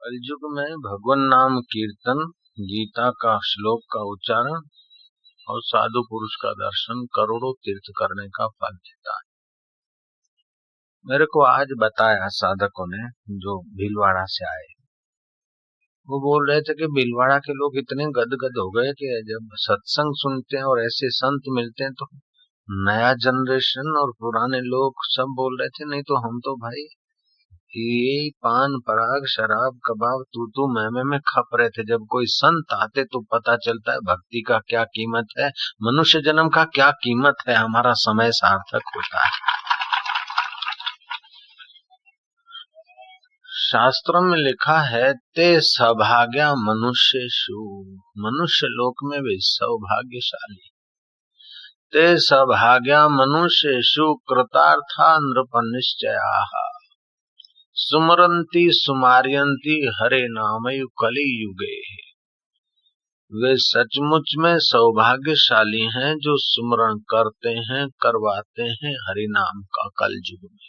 कलयुग में भगवान नाम कीर्तन, गीता का श्लोक का उच्चारण और साधु पुरुष का दर्शन करोड़ों तीर्थ करने का फल देता है। मेरे को आज बताया साधकों ने जो भीलवाड़ा से आए, वो बोल रहे थे कि भीलवाड़ा के लोग इतने गदगद हो गए कि जब सत्संग सुनते हैं और ऐसे संत मिलते हैं तो नया जनरेशन और पुराने लोग सब बोल रहे थे, नहीं तो हम तो भाई ये पान पराग शराब कबाब तू मैं खप रहे थे। जब कोई संत आते तो पता चलता है भक्ति का क्या कीमत है, मनुष्य जन्म का क्या कीमत है, हमारा समय सार्थक होता है। शास्त्रों में लिखा है, ते सौभाग्या मनुष्येषु, मनुष्य लोक में भी सौभाग्यशाली। ते सौभाग्या मनुष्येषु कृतार्था नृप निश्चयाः, सुमरंती सुमार्यंती हरे नामयु कली युगे। वे सचमुच में सौभाग्यशाली हैं जो सुमरण करते हैं, करवाते हैं हरि नाम का कलयुग में।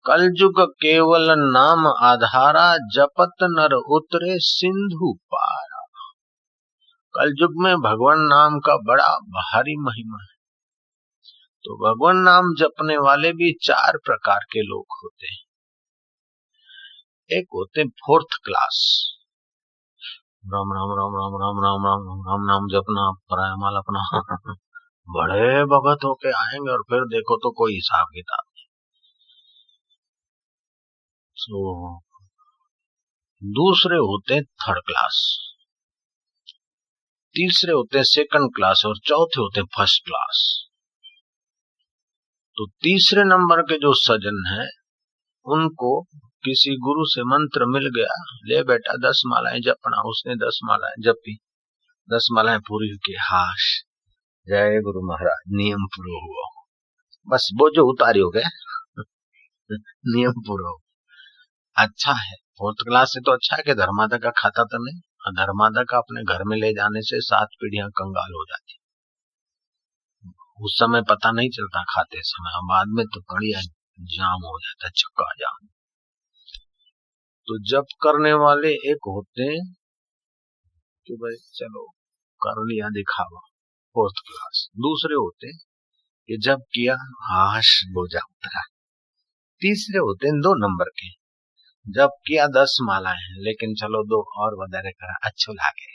कलयुग केवल नाम आधारा, जपत नर उतरे सिंधु पारा। कलयुग में भगवान नाम का बड़ा भारी महिमा है। तो भगवान नाम जपने वाले भी चार प्रकार के लोग होते हैं। एक होते हैं फोर्थ क्लास, राम राम राम राम राम राम राम राम नाम जपना प्रायमाल अपना बड़े भगत होके आएंगे और फिर देखो तो कोई हिसाब किताब। तो दूसरे होते हैं थर्ड क्लास, तीसरे होते हैं सेकंड क्लास और चौथे होते हैं फर्स्ट क्लास। तो तीसरे नंबर के जो सज्जन हैं उनको किसी गुरु से मंत्र मिल गया, ले बेटा 10 मालाएं जपना। उसने 10 मालाएं जपी, 10 मालाएं पूरी की, हाश जय गुरु महाराज, नियम पूरा हुआ, बस वो जो उतारी हो गए नियम पूरा हो। अच्छा है, फोर्थ क्लास से तो अच्छा है कि धर्मादा का खाता तो नहीं, और धर्मादा का अपने घर में ले जाने से 7 पीढ़ियां कंगाल हो जाती। उस समय पता नहीं चलता खाते समय, बाद में तो बढ़िया जाम हो जाता, चक्का जाम। तो जप करने वाले एक होते हैं कि भाई चलो कर लिया दिखावा, फोर्थ क्लास। दूसरे होते हैं कि जब किया हाश बोझा उतरा। तीसरे होते हैं 2 नंबर के, जब किया 10 मालाएं लेकिन चलो 2 और वधारे करा अच्छो लागे,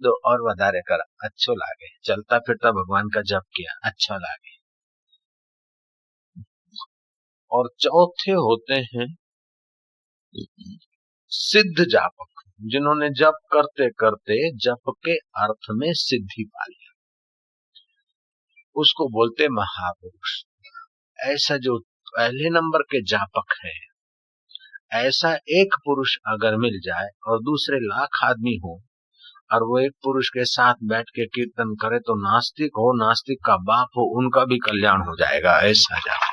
2 और वधारे करा अच्छो लागे, चलता फिरता भगवान का जप किया अच्छा लागे। और चौथे होते हैं सिद्ध जापक, जिन्होंने जप करते करते जप के अर्थ में सिद्धि पा लिया, उसको बोलते महापुरुष। ऐसा जो पहले नंबर के जापक है, ऐसा एक पुरुष अगर मिल जाए और दूसरे लाख आदमी हो और वो एक पुरुष के साथ बैठ के कीर्तन करे तो नास्तिक हो, नास्तिक का बाप हो, उनका भी कल्याण हो जाएगा। ऐसा जापक,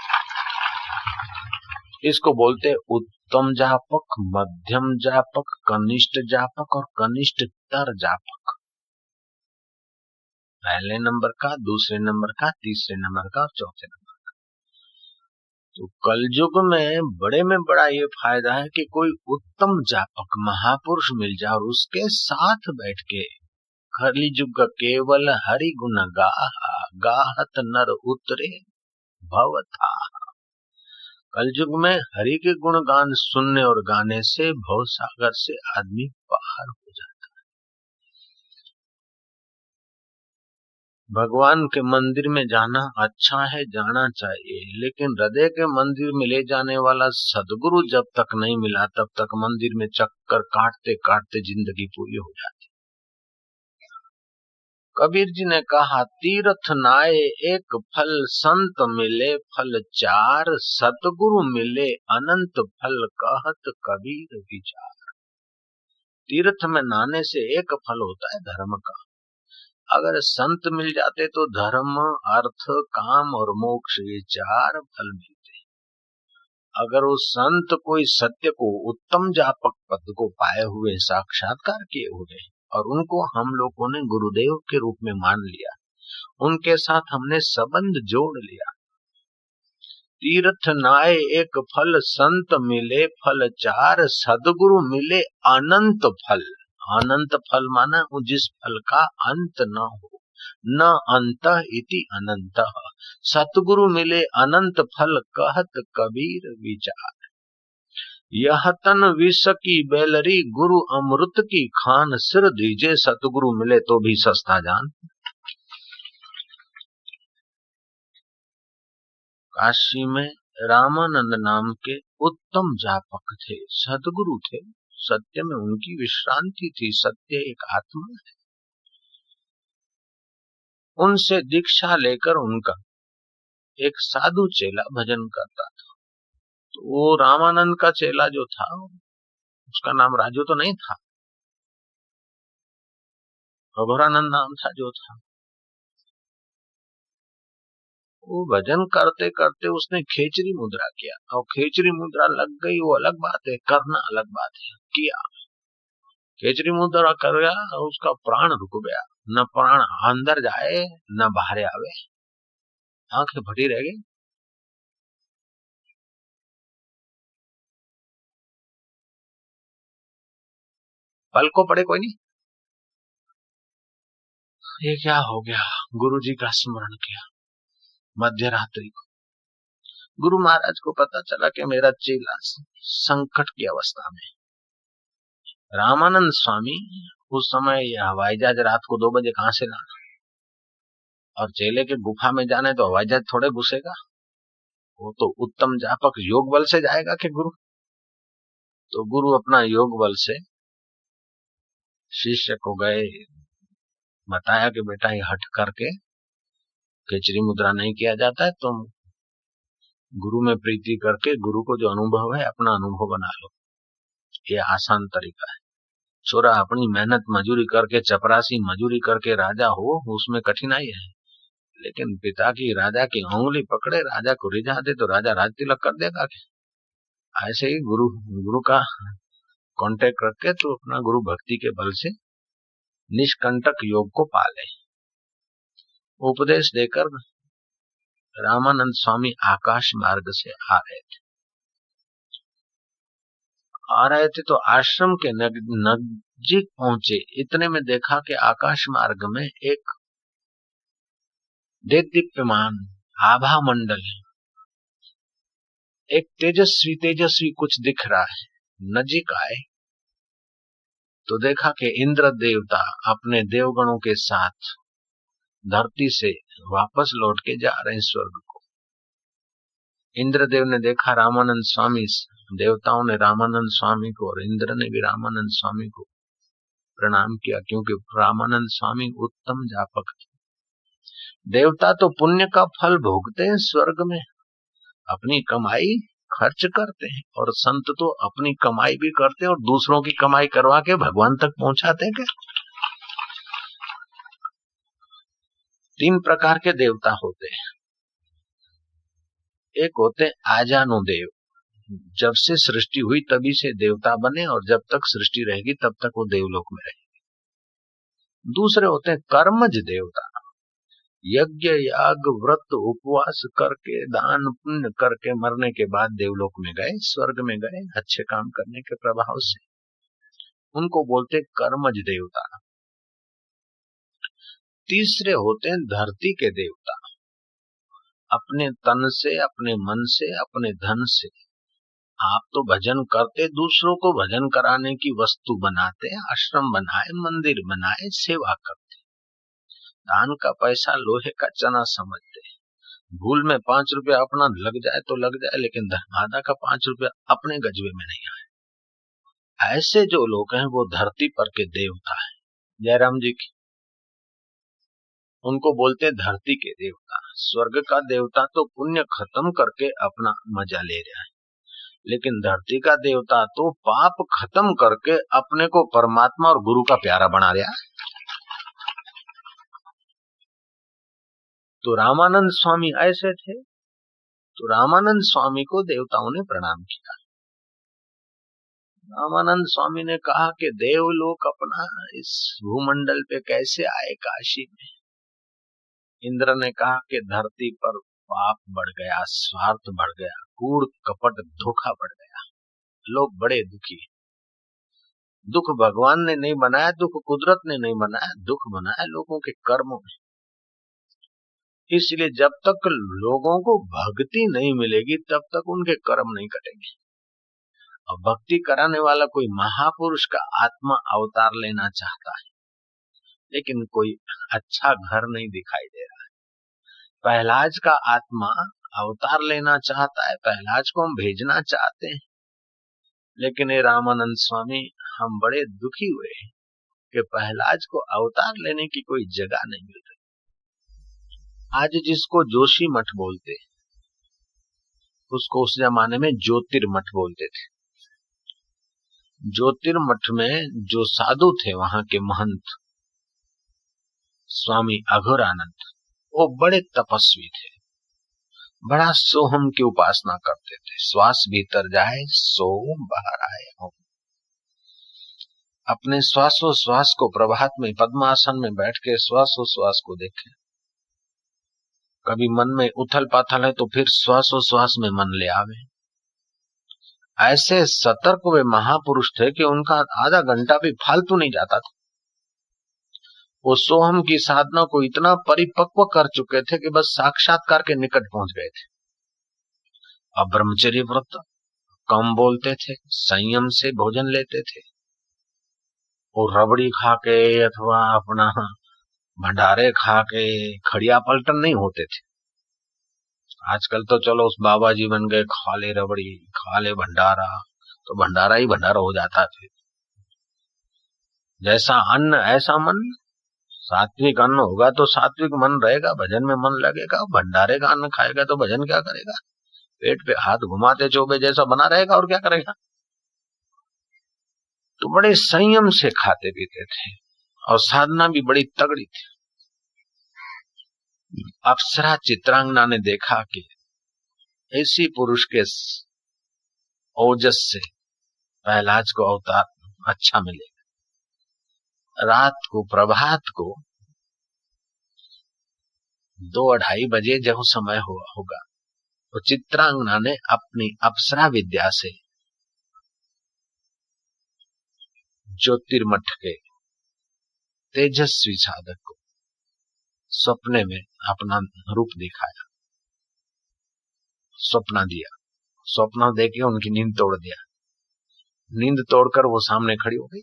इसको बोलते उत्तम जापक, मध्यम जापक, कनिष्ठ जापक और कनिष्ठतर जापक। पहले नंबर का, दूसरे नंबर का, तीसरे नंबर का और चौथे नंबर का। तो कलयुग में बड़ा ये फायदा है कि कोई उत्तम जापक महापुरुष मिल जाए और उसके साथ बैठ के कलयुग केवल हरि गुण गाहत नर उतरे भवथा। कलयुग में हरि के गुणगान सुनने और गाने से भव सागर से आदमी पार हो जाता है। भगवान के मंदिर में जाना अच्छा है, जाना चाहिए, लेकिन हृदय के मंदिर में ले जाने वाला सदगुरु जब तक नहीं मिला तब तक मंदिर में चक्कर काटते काटते जिंदगी पूरी हो जाती। कबीर जी ने कहा, तीर्थ नाए एक फल, संत मिले फल 4, सतगुरु मिले अनंत फल, कहत कबीर विचार। तीर्थ में नहाने से एक फल होता है धर्म का, अगर संत मिल जाते तो धर्म, अर्थ, काम और मोक्ष ये 4 फल मिलते। अगर वो संत कोई सत्य को, उत्तम जापक पद को पाए हुए, साक्षात्कार किए हुए और उनको हम लोगों ने गुरुदेव के रूप में मान लिया, उनके साथ हमने संबंध जोड़ लिया, तीर्थ नाय एक फल, संत मिले फल चार, सदगुरु मिले अनंत फल। अनंत फल माना जिस फल का अंत न हो, न अंत इति अनंत। सतगुरु मिले अनंत फल, कहत कबीर विचार। यह तन विष की बेलरी, गुरु अमृत की खान, सिर दीजे सतगुरु मिले तो भी सस्ता जान। काशी में रामानंद नाम के उत्तम जापक थे, सदगुरु थे। सत्य में उनकी विश्रांति थी। सत्य एक आत्मा है। उनसे दीक्षा लेकर उनका एक साधु चेला भजन करता था। तो वो रामानंद का चेला जो था, उसका नाम राजू तो नहीं था, अघोरानंद नाम था जो था। वो भजन करते करते उसने खेचरी मुद्रा किया, और खेचरी मुद्रा लग गई वो अलग बात है, करना अलग बात है। किया खेचरी मुद्रा कर गया, उसका प्राण रुक गया। न प्राण अंदर जाए न बाहर आवे, आंखें फटी रह गई। पल को पड़े कोई नहीं। ये क्या हो गया? गुरु जी का स्मरण किया मध्य रात्रि को। गुरु महाराज को पता चला कि मेरा चेला संकट की अवस्था में। रामानंद स्वामी उस समय यह हवाई जहाज रात को 2 बजे कहां से लाना, और चेले के गुफा में जाने तो हवाई जहाज थोड़े घुसेगा, वो तो उत्तम जापक योग बल से जाएगा कि गुरु। तो गुरु अपना योग बल से शिष्य को गए, बताया कि बेटा ये हट करके खेचरी मुद्रा नहीं किया जाता है, तुम गुरु में प्रीति करके गुरु को जो अनुभव है अपना अनुभव बना लो। ये आसान तरीका है। छोरा अपनी मेहनत मजूरी करके, चपरासी मजूरी करके राजा हो, उसमें कठिनाई है, लेकिन पिता की राजा की उंगली पकड़े, राजा को रिझा दे तो राजा राज तिलक कर देगा। ऐसे ही गुरु का कांटेक्ट रख के तो अपना गुरु भक्ति के बल से निष्कंटक योग को पाले। उपदेश देकर रामानंद स्वामी आकाश मार्ग से आ रहे थे तो आश्रम के नजदीक पहुंचे। इतने में देखा कि आकाश मार्ग में एक देदीप्यमान आभा मंडल, एक तेजस्वी कुछ दिख रहा है। नजीक आए तो देखा कि इंद्र देवता अपने देवगणों के साथ धरती से वापस लौट के जा रहे हैं स्वर्ग को। इंद्रदेव ने देखा रामानंद स्वामी, देवताओं ने रामानंद स्वामी को और इंद्र ने भी रामानंद स्वामी को प्रणाम किया, क्योंकि रामानंद स्वामी उत्तम जापक थे। देवता तो पुण्य का फल भोगते हैं स्वर्ग में, अपनी कमाई खर्च करते हैं, और संत तो अपनी कमाई भी करते हैं और दूसरों की कमाई करवा के भगवान तक पहुंचाते हैं। 3 प्रकार के देवता होते हैं। एक होते हैं आजानु देव, जब से सृष्टि हुई तभी से देवता बने और जब तक सृष्टि रहेगी तब तक वो देवलोक में रहेंगे। दूसरे होते हैं कर्मज देवता, यज्ञ याग व्रत उपवास करके दान पुण्य करके मरने के बाद देवलोक में गए, स्वर्ग में गए अच्छे काम करने के प्रभाव से, उनको बोलते कर्मज देवता। तीसरे होते हैं धरती के देवता, अपने तन से, अपने मन से, अपने धन से आप तो भजन करते, दूसरों को भजन कराने की वस्तु बनाते, आश्रम बनाए, मंदिर बनाए, सेवा करते, दान का पैसा लोहे का चना समझते, भूल में 5 रुपया अपना लग जाए तो लग जाए, लेकिन धर्मादा का 5 रुपया अपने गजबे में नहीं आए। ऐसे जो लोग हैं वो धरती पर के देवता है। जयराम जी की उनको बोलते धरती के देवता। स्वर्ग का देवता तो पुण्य खत्म करके अपना मजा ले रहा है, लेकिन धरती का देवता तो पाप खत्म करके अपने को परमात्मा और गुरु का प्यारा बना रहा है। तो रामानंद स्वामी ऐसे थे, तो रामानंद स्वामी को देवताओं ने प्रणाम किया। रामानंद स्वामी ने कहा कि देवलोक अपना इस भूमंडल पे कैसे आए काशी में। इंद्र ने कहा कि धरती पर पाप बढ़ गया, स्वार्थ बढ़ गया, कूड़ कपट धोखा बढ़ गया। लोग बड़े दुखी। दुख भगवान ने नहीं बनाया, दुख कुदरत ने नहीं बनाया, दुख बनाया लोगों के कर्मों ने। इसलिए जब तक लोगों को भक्ति नहीं मिलेगी तब तक उनके कर्म नहीं कटेंगे। और भक्ति कराने वाला कोई महापुरुष का आत्मा अवतार लेना चाहता है, लेकिन कोई अच्छा घर नहीं दिखाई दे रहा है। पहलाज का आत्मा अवतार लेना चाहता है, पहलाज को हम भेजना चाहते हैं, लेकिन ये रामानंद स्वामी हम बड़े दुखी हुए कि पहलाज को अवतार लेने की कोई जगह नहीं मिल रही। आज जिसको जोशी मठ बोलते, उसको उस जमाने में ज्योतिर्मठ बोलते थे। ज्योतिर्मठ में जो साधु थे, वहां के महंत स्वामी अघोरानंद, वो बड़े तपस्वी थे, बड़ा सोहम की उपासना करते थे। श्वास भीतर जाए सोम बाहर आए हो। अपने श्वासोश्वास को प्रभात में पद्मासन में बैठ के श्वासोश्वास को देखें। कभी मन में उथल पाथल है तो फिर श्वासोश्वास में मन ले आवे। ऐसे सतर्क वे महापुरुष थे कि उनका आधा घंटा भी फालतू नहीं जाता था। वो सोहम की साधना को इतना परिपक्व कर चुके थे कि बस साक्षात्कार के निकट पहुंच गए थे। अब ब्रह्मचर्य व्रत, कम बोलते थे, संयम से भोजन लेते थे, और रबड़ी खा के अथवा अपना भंडारे खा के खड़िया पलटन नहीं होते थे। आजकल तो चलो उस बाबा जी बन गए, खा ले रबड़ी, खा ले भंडारा, तो भंडारा ही भंडारा हो जाता है। जैसा अन्न ऐसा मन। सात्विक अन्न होगा तो सात्विक मन रहेगा, भजन में मन लगेगा। भंडारे का अन्न खाएगा तो भजन क्या करेगा? पेट पे हाथ घुमाते चोबे जैसा बना रहेगा, और क्या करेगा? तो बड़े संयम से खाते पीते थे और साधना भी बड़ी तगड़ी थी। अप्सरा चित्रांगना ने देखा कि ऐसी पुरुष के ओजस से पहलाज को अवतार अच्छा मिलेगा। रात को, प्रभात को 2-2:30 बजे जब समय होगा, तो चित्रांगना ने अपनी अप्सरा विद्या से ज्योतिर्मठ के तेजस्वी साधक को सपने में अपना रूप दिखाया, सपना दिया। सपना देके उनकी नींद तोड़ दिया। नींद तोड़कर वो सामने खड़ी हो गई।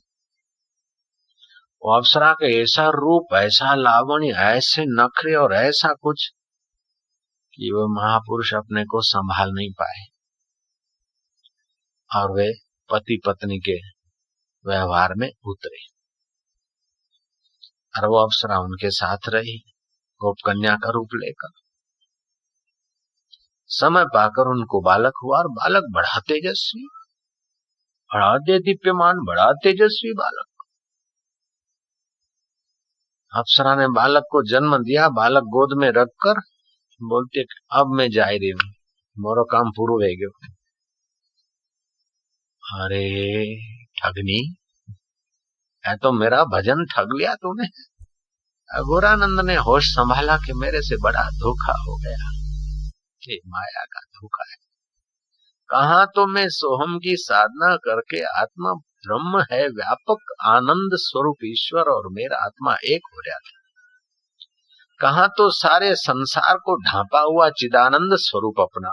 वो अप्सरा का ऐसा रूप, ऐसा लावण्य, ऐसे नखरे और ऐसा कुछ कि वो महापुरुष अपने को संभाल नहीं पाए और वे पति पत्नी के व्यवहार में उतरे। और वो अप्सरा उनके साथ रही, गोप कन्या का रूप लेकर। समय पाकर उनको बालक हुआ, और बालक बड़ा तेजस्वी, बड़ा दीप्यमान, बड़ा तेजस्वी बालक। अप्सरा ने बालक को जन्म दिया। बालक गोद में रखकर बोलते, अब मैं जा रही हूं, मोरो काम पूरा हो गयो। अरे ठगनी, है तो मेरा भजन ठग लिया तूने। अघोरानंद ने होश संभाला कि मेरे से बड़ा धोखा हो गया। ये माया का धोखा है। कहा तो मैं सोहम की साधना करके आत्मा ब्रह्म है, व्यापक आनंद स्वरूप ईश्वर, और मेरा आत्मा एक हो रहा था। कहा तो सारे संसार को ढांपा हुआ चिदानंद स्वरूप अपना,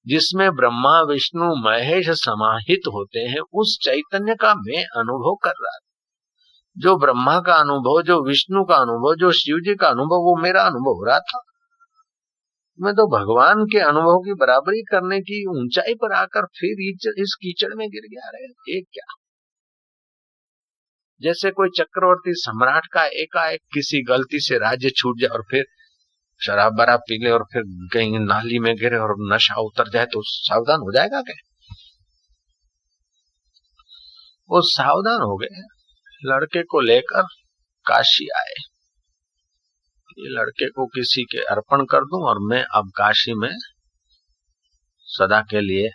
जिसमें ब्रह्मा विष्णु महेश समाहित होते हैं, उस चैतन्य का मैं अनुभव कर रहा था। जो ब्रह्मा का अनुभव, जो विष्णु का अनुभव, जो शिव जी का अनुभव, वो मेरा अनुभव हो रहा था। मैं तो भगवान के अनुभव की बराबरी करने की ऊंचाई पर आकर फिर इस कीचड़ में गिर गया। रहे एक क्या, जैसे कोई चक्रवर्ती सम्राट का एकाएक किसी गलती से राज्य छूट जाए और फिर शराब बराब पी ले और फिर कहीं नाली में गिरे और नशा उतर जाए तो सावधान हो जाएगा क्या? वो सावधान हो गए। लड़के को लेकर काशी आए। ये लड़के को किसी के अर्पण कर दूं और मैं अब काशी में सदा के लिए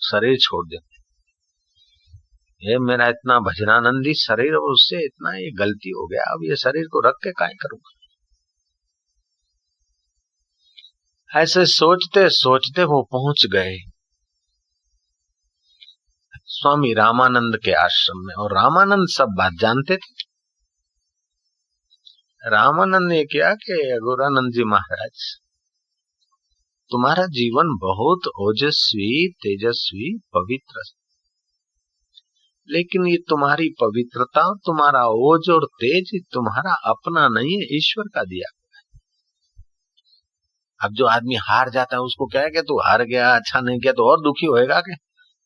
शरीर छोड़ दूं। ये मेरा इतना भजनानंदी शरीर, और उससे इतना ये गलती हो गया, अब ये शरीर को रख के काहे करूंगा। ऐसे सोचते सोचते वो पहुंच गए स्वामी रामानंद के आश्रम में। और रामानंद सब बात जानते थे। रामानंद ने क्या कि गुरानंद जी महाराज, तुम्हारा जीवन बहुत ओजस्वी, तेजस्वी, पवित्र, लेकिन ये तुम्हारी पवित्रता, तुम्हारा ओज और तेज तुम्हारा अपना नहीं है, ईश्वर का दिया। अब जो आदमी हार जाता है उसको क्या है कि तू हार गया, अच्छा नहीं किया, तो और दुखी होएगा कि?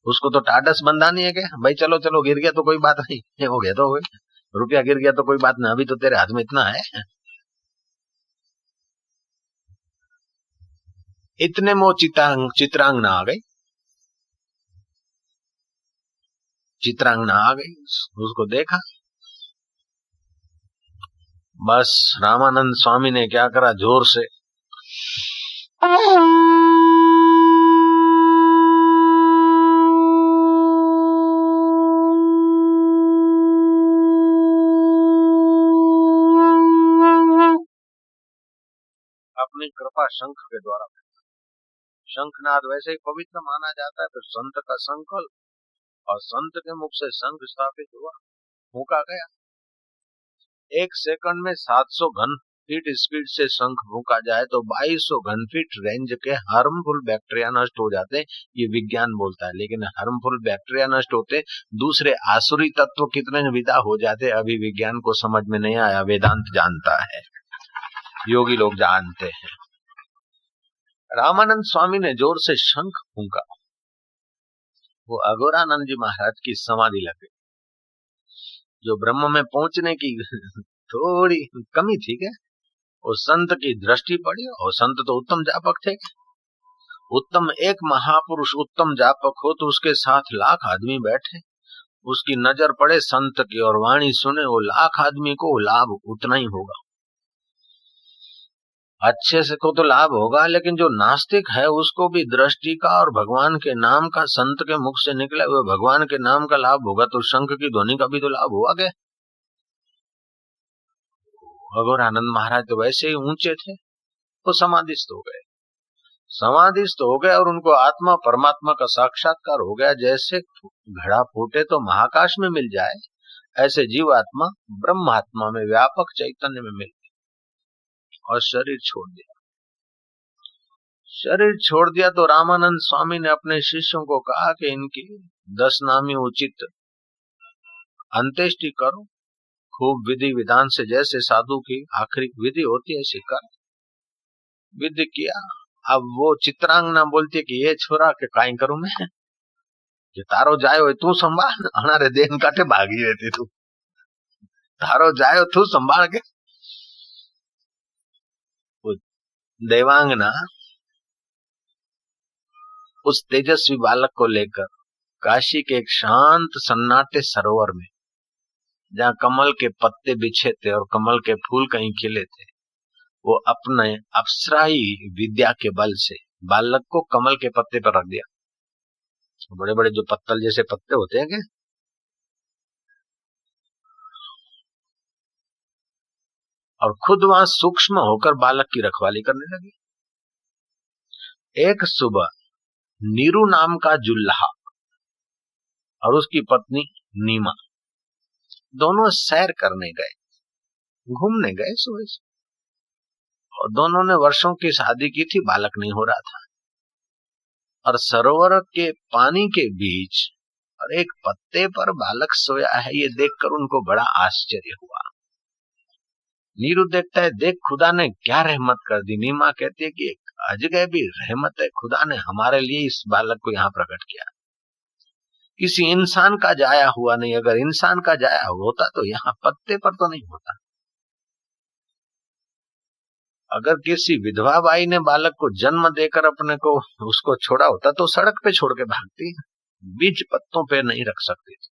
उसको तो टाटस बंधा नहीं है कि भाई चलो चलो गिर गया तो कोई बात नहीं, हो गया तो हो गया, रुपया गिर गया तो कोई बात नहीं, अभी तो तेरे हाथ में इतना है। इतने में वो चित्रांगना आ गई। चित्रांगना आ गई, उसको देखा। बस रामानंद स्वामी ने क्या करा, जोर से अपनी कृपा शंख के द्वारा, शंखनाद वैसे ही पवित्र माना जाता है, फिर संत का संकल्प, और संत के मुख से शंख स्थापित हुआ, फूंका गया। 1 सेकंड में 700 घन फीट स्पीड से शंख फूंका जाए तो 2200 घन फीट रेंज के हार्मफुल बैक्टीरिया नष्ट हो जाते हैं, ये विज्ञान बोलता है। लेकिन हार्मफुल बैक्टीरिया नष्ट होते, दूसरे आसुरी तत्व कितने विदा हो जाते, अभी विज्ञान को समझ में नहीं आया, वेदांत जानता है, योगी लोग जानते हैं। रामानंद स्वामी ने जोर से शंख फूंका, वो अघोरानंद जी महाराज की समाधि लग गई। जो ब्रह्म में पहुंचने की थोड़ी कमी थी क्या, और संत की दृष्टि पड़ी, और संत तो उत्तम जापक थे। उत्तम एक महापुरुष उत्तम जापक हो तो उसके साथ लाख आदमी बैठे, उसकी नजर पड़े संत की और वाणी सुने, वो लाख आदमी को लाभ उतना ही होगा, अच्छे से को तो लाभ होगा, लेकिन जो नास्तिक है उसको भी दृष्टि का और भगवान के नाम का, संत के मुख से निकले हुए भगवान के नाम का लाभ होगा, तो शंख की ध्वनि का भी तो लाभ हुआ क्या? अघोरानंद महाराज तो वैसे ही ऊंचे थे, वो समाधिस्थ हो गए। समाधिस्थ हो गए और उनको आत्मा परमात्मा का साक्षात्कार हो गया। जैसे घड़ा फूटे तो महाकाश में मिल जाए, ऐसे जीवात्मा ब्रह्मात्मा में व्यापक चैतन्य में मिल गई और शरीर छोड़ दिया। शरीर छोड़ दिया तो रामानंद स्वामी ने अपने शिष्यों को कहा कि इनकी 10 नामी उचित अंत्येष्टि करो, खूब विधि विधान से, जैसे साधु की आखिरी विधि होती है ऐसे कर। विधि किया। अब वो चित्रांगना बोलती है कि ये छोरा के काई करूं मैं, कि तारो जायो तू संभाल, हमारे देन काटे भागी रहती तू, तारो जायो तू संभाल के। देवांगना उस तेजस्वी बालक को लेकर काशी के एक शांत सन्नाटे सरोवर में, जहाँ कमल के पत्ते बिछे थे और कमल के फूल कहीं खिले थे, वो अपने अप्सराई विद्या के बल से बालक को कमल के पत्ते पर रख दिया। बड़े बड़े जो पत्तल जैसे पत्ते होते हैं क्या, और खुद वहां सूक्ष्म होकर बालक की रखवाली करने लगी। एक सुबह नीरू नाम का जुल्हा और उसकी पत्नी नीमा दोनों सैर करने गए, घूमने गए सुबह से, और दोनों ने वर्षों की शादी की थी, बालक नहीं हो रहा था। और सरोवर के पानी के बीच और एक पत्ते पर बालक सोया है, ये देखकर उनको बड़ा आश्चर्य हुआ। नीरू देखता है, देख खुदा ने क्या रहमत कर दी। नीमा कहती है कि एक अजगैबी रहमत है, खुदा ने हमारे लिए इस बालक को यहाँ प्रकट किया। किसी इंसान का जाया हुआ नहीं, अगर इंसान का जाया होता तो यहाँ पत्ते पर तो नहीं होता। अगर किसी विधवा बाई ने बालक को जन्म देकर अपने को उसको छोड़ा होता तो सड़क पे छोड़ के भागती, बीज पत्तों पे नहीं रख सकती थी।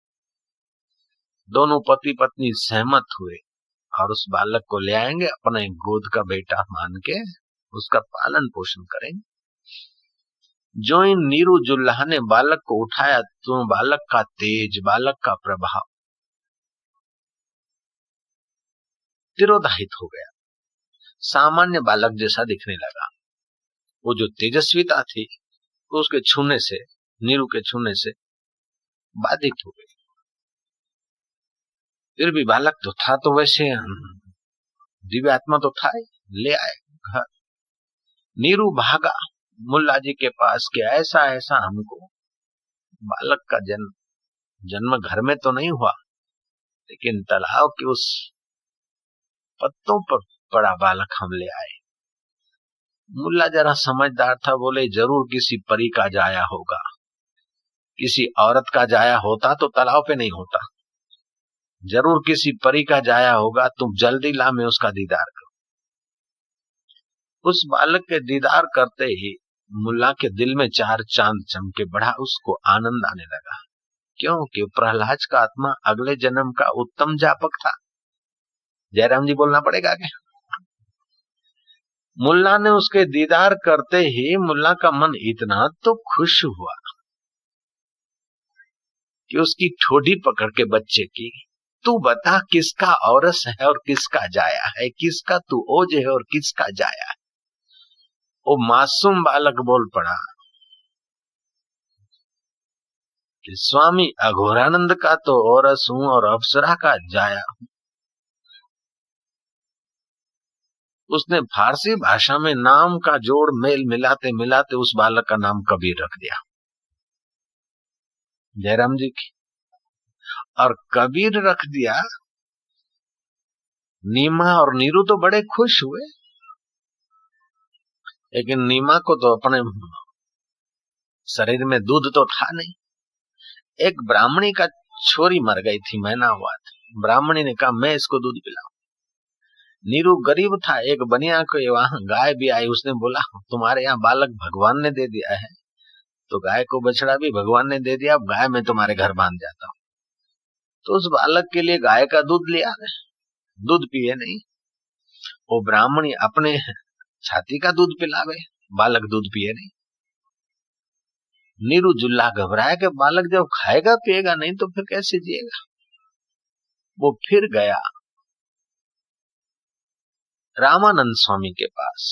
दोनों पति पत्नी सहमत हुए और उस बालक को ले आएंगे, अपने गोद का बेटा मान के उसका पालन पोषण करेंगे। जो इन नीरू जुल्हा ने बालक को उठाया तो बालक का तेज, बालक का प्रभाव तिरोधाहित हो गया, सामान्य बालक जैसा दिखने लगा। वो जो तेजस्विता थी तो उसके छूने से, नीरू के छूने से बाधित हो गई। फिर भी बालक तो था, तो वैसे दिव्य आत्मा तो था ही, ले आए घर। नीरू भागा मुल्ला जी के पास कि ऐसा ऐसा हमको बालक का जन्म घर में तो नहीं हुआ, लेकिन तालाब के उस पत्तों पर पड़ा बालक हम ले आए। मुल्ला जरा समझदार था, बोले जरूर किसी परी का जाया होगा, किसी औरत का जाया होता तो तालाब पे नहीं होता, जरूर किसी परी का जाया होगा, तुम जल्दी ला, मैं उसका दीदार करूं। उस बालक के दीदार करते ही मुल्ला के दिल में चार चांद चमके, बड़ा उसको आनंद आने लगा, क्योंकि प्रहलाद का आत्मा अगले जन्म का उत्तम जापक था। जयराम जी बोलना पड़ेगा क्या? मुल्ला ने उसके दीदार करते ही मुल्ला का मन इतना तो खुश हुआ कि उसकी ठोडी पकड़ के बच्चे की, तू बता किसका औरस है और किसका जाया है, किसका तू ओज है और किसका जाया है। वो मासूम बालक बोल पड़ा कि स्वामी अघोरानंद का तो औरस हूं और अप्सरा का जाया हूं। उसने फारसी भाषा में नाम का जोड़ मेल मिलाते मिलाते उस बालक का नाम कबीर रख दिया, जयराम जी की। और कबीर रख दिया। नीमा और नीरू तो बड़े खुश हुए, लेकिन नीमा को तो अपने शरीर में दूध तो था नहीं। एक ब्राह्मणी का छोरी मर गई थी, महीना हुआ था। ब्राह्मणी ने कहा मैं इसको दूध पिलाऊं। नीरू गरीब था, एक बनिया को वहां गाय भी आई, उसने बोला तुम्हारे यहाँ बालक भगवान ने दे दिया है, तो गाय को बछड़ा भी भगवान ने दे दिया, अब गाय मैं तुम्हारे घर बांध जाता हूं। तो उस बालक के लिए गाय का दूध लिया, दूध पिए नहीं। वो ब्राह्मणी अपने छाती का दूध पिलावे, बालक दूध पिए नहीं। नीरू जुल्ला घबराया कि बालक जब खाएगा पिएगा नहीं तो फिर कैसे जिएगा। वो फिर गया रामानंद स्वामी के पास।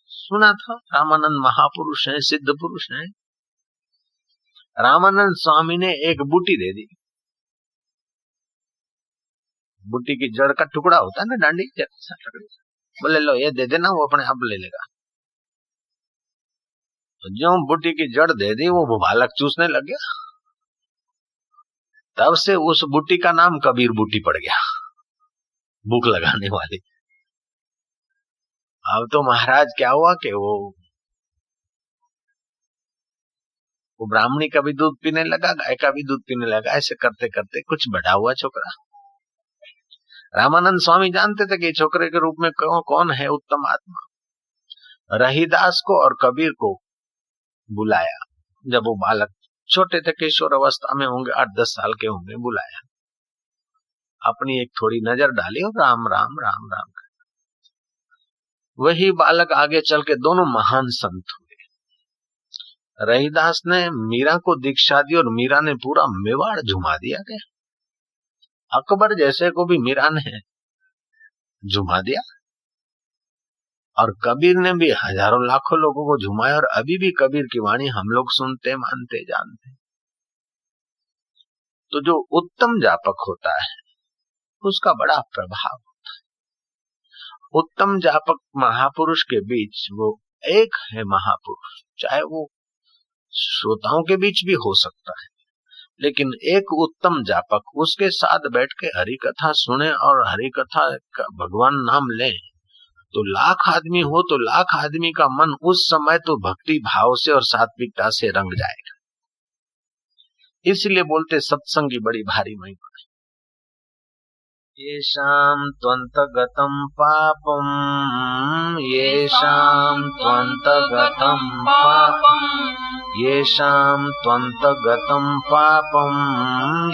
सुना था रामानंद महापुरुष हैं, सिद्ध पुरुष हैं। रामानंद स्वामी ने एक बूटी दे दी। बूटी की जड़ का टुकड़ा होता है ना, डांडी जैसा, बोले लो ये दे देना, वो अपने आप ले लेगा। तो जो बूटी की जड़ दे दी वो बालक चूसने लग गया। तब से उस बूटी का नाम कबीर बूटी पड़ गया, भूख लगाने वाली। अब तो महाराज क्या हुआ कि वो ब्राह्मणी का भी दूध पीने लगा, गाय का भी दूध पीने लगा। ऐसे करते करते कुछ बड़ा हुआ छोकरा। रामानंद स्वामी जानते थे कि छोकरे के रूप में कौन है उत्तम आत्मा। रहीदास को और कबीर को बुलाया। जब वो बालक छोटे थे, किशोर अवस्था में होंगे, 8-10 साल के होंगे, बुलाया, अपनी एक थोड़ी नजर डाली और राम राम राम राम। वही बालक आगे चल के दोनों महान संत हुए। रहीदास ने मीरा को दीक्षा दी और मीरा ने पूरा मेवाड़ झुमा दिया गया। अकबर जैसे को भी मीरा ने झुमा दिया। और कबीर ने भी हजारों लाखों लोगों को झुमाया। और अभी भी कबीर की वाणी हम लोग सुनते, मानते, जानते। तो जो उत्तम जापक होता है उसका बड़ा प्रभाव होता है। उत्तम जापक महापुरुष के बीच वो एक है महापुरुष, चाहे वो श्रोताओं के बीच भी हो सकता है, लेकिन एक उत्तम जापक उसके साथ बैठ के हरि कथा सुने और हरि कथा का भगवान नाम ले, तो लाख आदमी हो तो लाख आदमी का मन उस समय तो भक्ति भाव से और सात्विकता से रंग जाएगा। इसलिए बोलते सत्संगी बड़ी भारी महिमा है। येषां त्वन्तगतं पापं, येषां त्वन्तगतं पापं, येषां त्वन्तगतं पापं,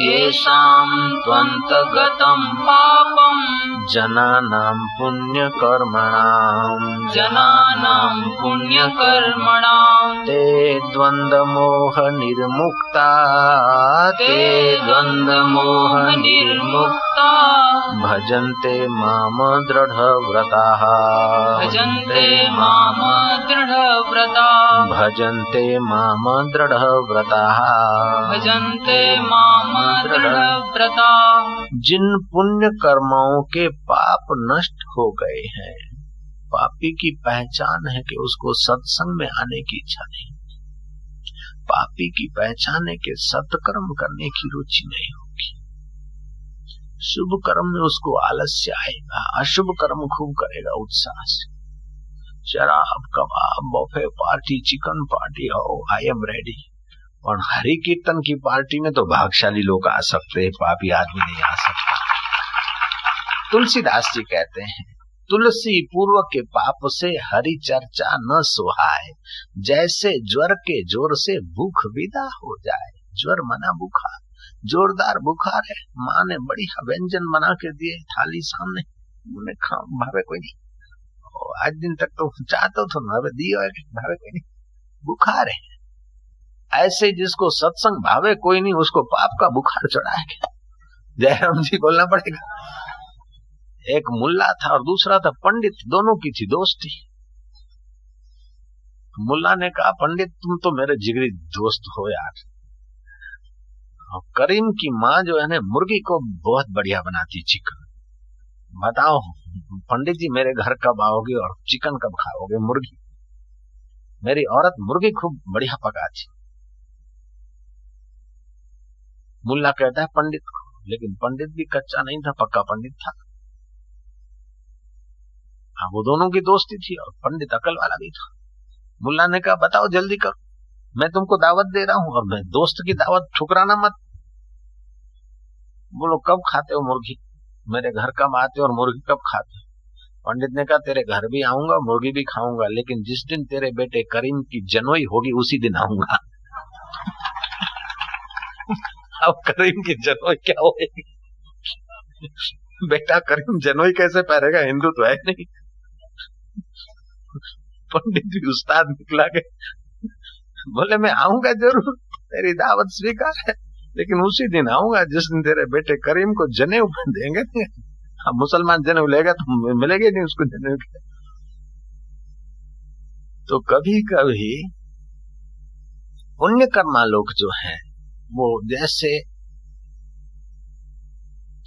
येषां त्वन्तगतं पापं, पापम् जनानां पुण्यकर्मणाम् ते द्वन्द्वमोह निर्मुक्ता भजन्ते माम दृढव्रताः जिन पुण्य कर्मों के पाप नष्ट हो गए हैं, पापी की पहचान है कि उसको सत्संग में आने की इच्छा नहीं, पापी की पहचान है कि सत्कर्म करने की रुचि नहीं होगी, शुभ कर्म में उसको आलस्य आएगा, अशुभ कर्म खूब करेगा उत्साह से। शराब, कबाब, बफे पार्टी, चिकन पार्टी हो, आई एम रेडी। और हरि कीर्तन की पार्टी में तो भाग्यशाली लोग आ सकते हैं, पापी आदमी नहीं आ सकता। तुलसीदास जी कहते हैं, तुलसी पूर्व के पाप से हरि चर्चा न सुहाए, जैसे ज्वर के जोर से भूख विदा हो जाए। ज्वर मना बुखार, जोरदार बुखार है, माँ ने बढ़िया व्यंजन बना के दिए, थाली सामने, उन्हें भावे कोई नहीं, आज दिन तक तो चाहते तो ना दियो, भावे कोई नहीं, बुखार है। ऐसे जिसको सत्संग भावे कोई नहीं, उसको पाप का बुखार चढ़ा है। जयराम जी बोलना पड़ेगा। एक मुल्ला था और दूसरा था पंडित, दोनों की थी दोस्ती। मुल्ला ने कहा, पंडित तुम तो मेरे जिगरी दोस्त हो यार। करीम की माँ जो है ना, मुर्गी को बहुत बढ़िया बनाती चिकन। बताओ पंडित जी, मेरे घर कब आओगे और चिकन कब खाओगे? मुर्गी, मेरी औरत मुर्गी खूब बढ़िया पकाती। मुल्ला कहता है पंडित को, लेकिन पंडित भी कच्चा नहीं था, पक्का पंडित था। हाँ, वो दोनों की दोस्ती थी और पंडित अकल वाला भी था। मुल्ला ने कहा, बताओ जल्दी करो, मैं तुमको दावत दे रहा हूं और मैं दोस्त की दावत ठुकराना मत। बोलो कब खाते हो मुर्गी? मेरे घर कब आते हो और मुर्गी कब खाते हो? पंडित ने कहा, तेरे घर भी आऊंगा, मुर्गी भी खाऊंगा, लेकिन जिस दिन तेरे बेटे करीम की जनोई होगी उसी दिन आऊंगा। अब करीम की जनोई क्या होगी? बेटा करीम जनोई कैसे पहनेगा? हिंदू तो है नहीं। पंडित भी उस्ताद निकला के बोले, मैं आऊंगा जरूर, तेरी दावत स्वीकार है, लेकिन उसी दिन आऊंगा जिस दिन तेरे बेटे करीम को जनेऊ देंगे। अब मुसलमान जनेऊ लेगा तो मिलेगी नहीं उसको जनेऊ के। तो कभी कभी पुण्य कर्मा लोग जो हैं, वो जैसे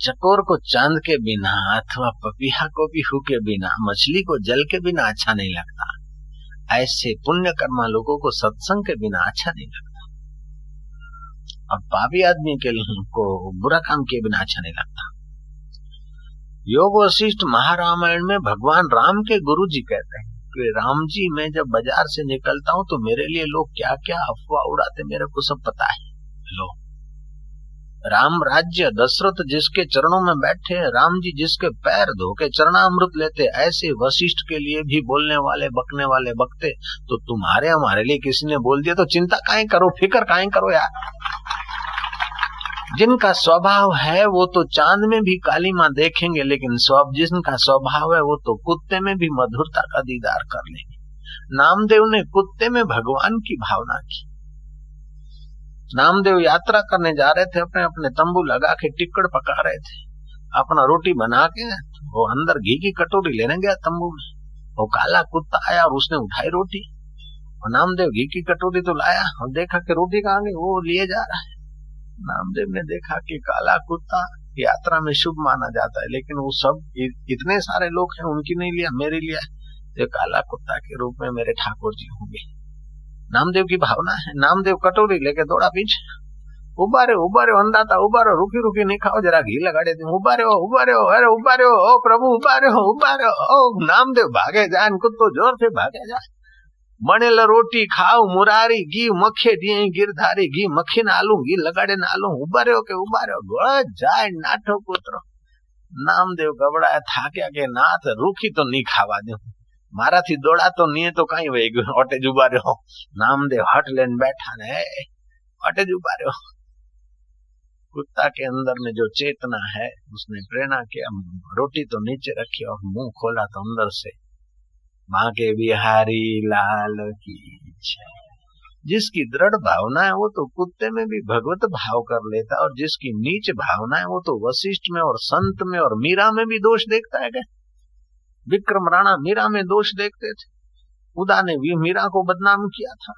चकोर को चांद के बिना अथवा पपीहा को बिहू के बिना, मछली को जल के बिना अच्छा नहीं लगता, ऐसे पुण्य कर्मा लोगों को सत्संग के बिना अच्छा नहीं लगता, और पापी आदमी के को बुरा काम के बिना अच्छा नहीं लगता। योग वशिष्ठ महारामायण में भगवान राम के गुरु जी कहते हैं कि राम जी, मैं जब बाजार से निकलता हूं तो मेरे लिए लोग क्या क्या अफवाह उड़ाते मेरे को सब पता है। लो, राम राज्य दशरथ जिसके चरणों में बैठे, राम जी जिसके पैर धो के चरणामृत लेते, ऐसे वशिष्ठ के लिए भी बोलने वाले बकने वाले बकते, तो तुम्हारे हमारे लिए किसी ने बोल दिया तो चिंता काहे करो, फिक्र काहे करो यार। जिनका स्वभाव है वो तो चांद में भी काली माँ देखेंगे, लेकिन जिनका स्वभाव है वो तो कुत्ते में भी मधुरता का दीदार कर लेंगे। नामदेव ने कुत्ते में भगवान की भावना की। नामदेव यात्रा करने जा रहे थे, अपने अपने तंबू लगा के टिक्कड़ पका रहे थे, अपना रोटी बना के वो अंदर घी की कटोरी लेने गया तंबू में। वो काला कुत्ता आया और उसने उठाई रोटी, और नामदेव घी की कटोरी तो लाया और देखा कि रोटी कहाँ गई, वो लिए जा रहा है। नामदेव ने देखा कि काला कुत्ता यात्रा में शुभ माना जाता है, लेकिन वो सब इतने सारे लोग हैं, उनकी नहीं लिया, मेरे लिया, ये काला कुत्ता के रूप में मेरे ठाकुर जी होंगे। नामदेव की भावना है। नामदेव कटोरी लेके दौड़ा पीछे, उबारे अंदाता उबारे, रुकी रुकी नहीं खाओ, जरा घी लगा देते, उबारे हो, अरे उबारे हो, ओ प्रभु उबारे हो, ओ नामदेव भागे जाए, कुत्तो जोर से भागे जाए। बनेल रोटी खाओ मुरारी, घी मखे दिए गिरधारी, घी मखी नालू, घी लगाड़े नालू, उबारे हो के उबारे हो, गोड़ जाए नाठो पुत्र। नामदेव गबड़ा थाक्या के नाथ रूखी तो नहीं खावा दे, मारा थी दौड़ा तो नहीं तो कहीं वही गयो, अटे जुबा रहे हो। नामदेव हट लेन बैठा ने, अटे जुबा रहे हो। कुत्ता के अंदर में जो चेतना है उसने प्रेरणा किया, रोटी तो नीचे रखी और मुंह खोला तो अंदर से माँ के बिहारी लाल की जय। जिसकी दृढ़ भावना है वो तो कुत्ते में भी भगवत भाव कर लेता है, और जिसकी नीच भावना है वो तो वशिष्ठ में और संत में और मीरा में भी दोष देखता है। क्या विक्रम राणा मीरा में दोष देखते थे, उदा ने भी मीरा को बदनाम किया था,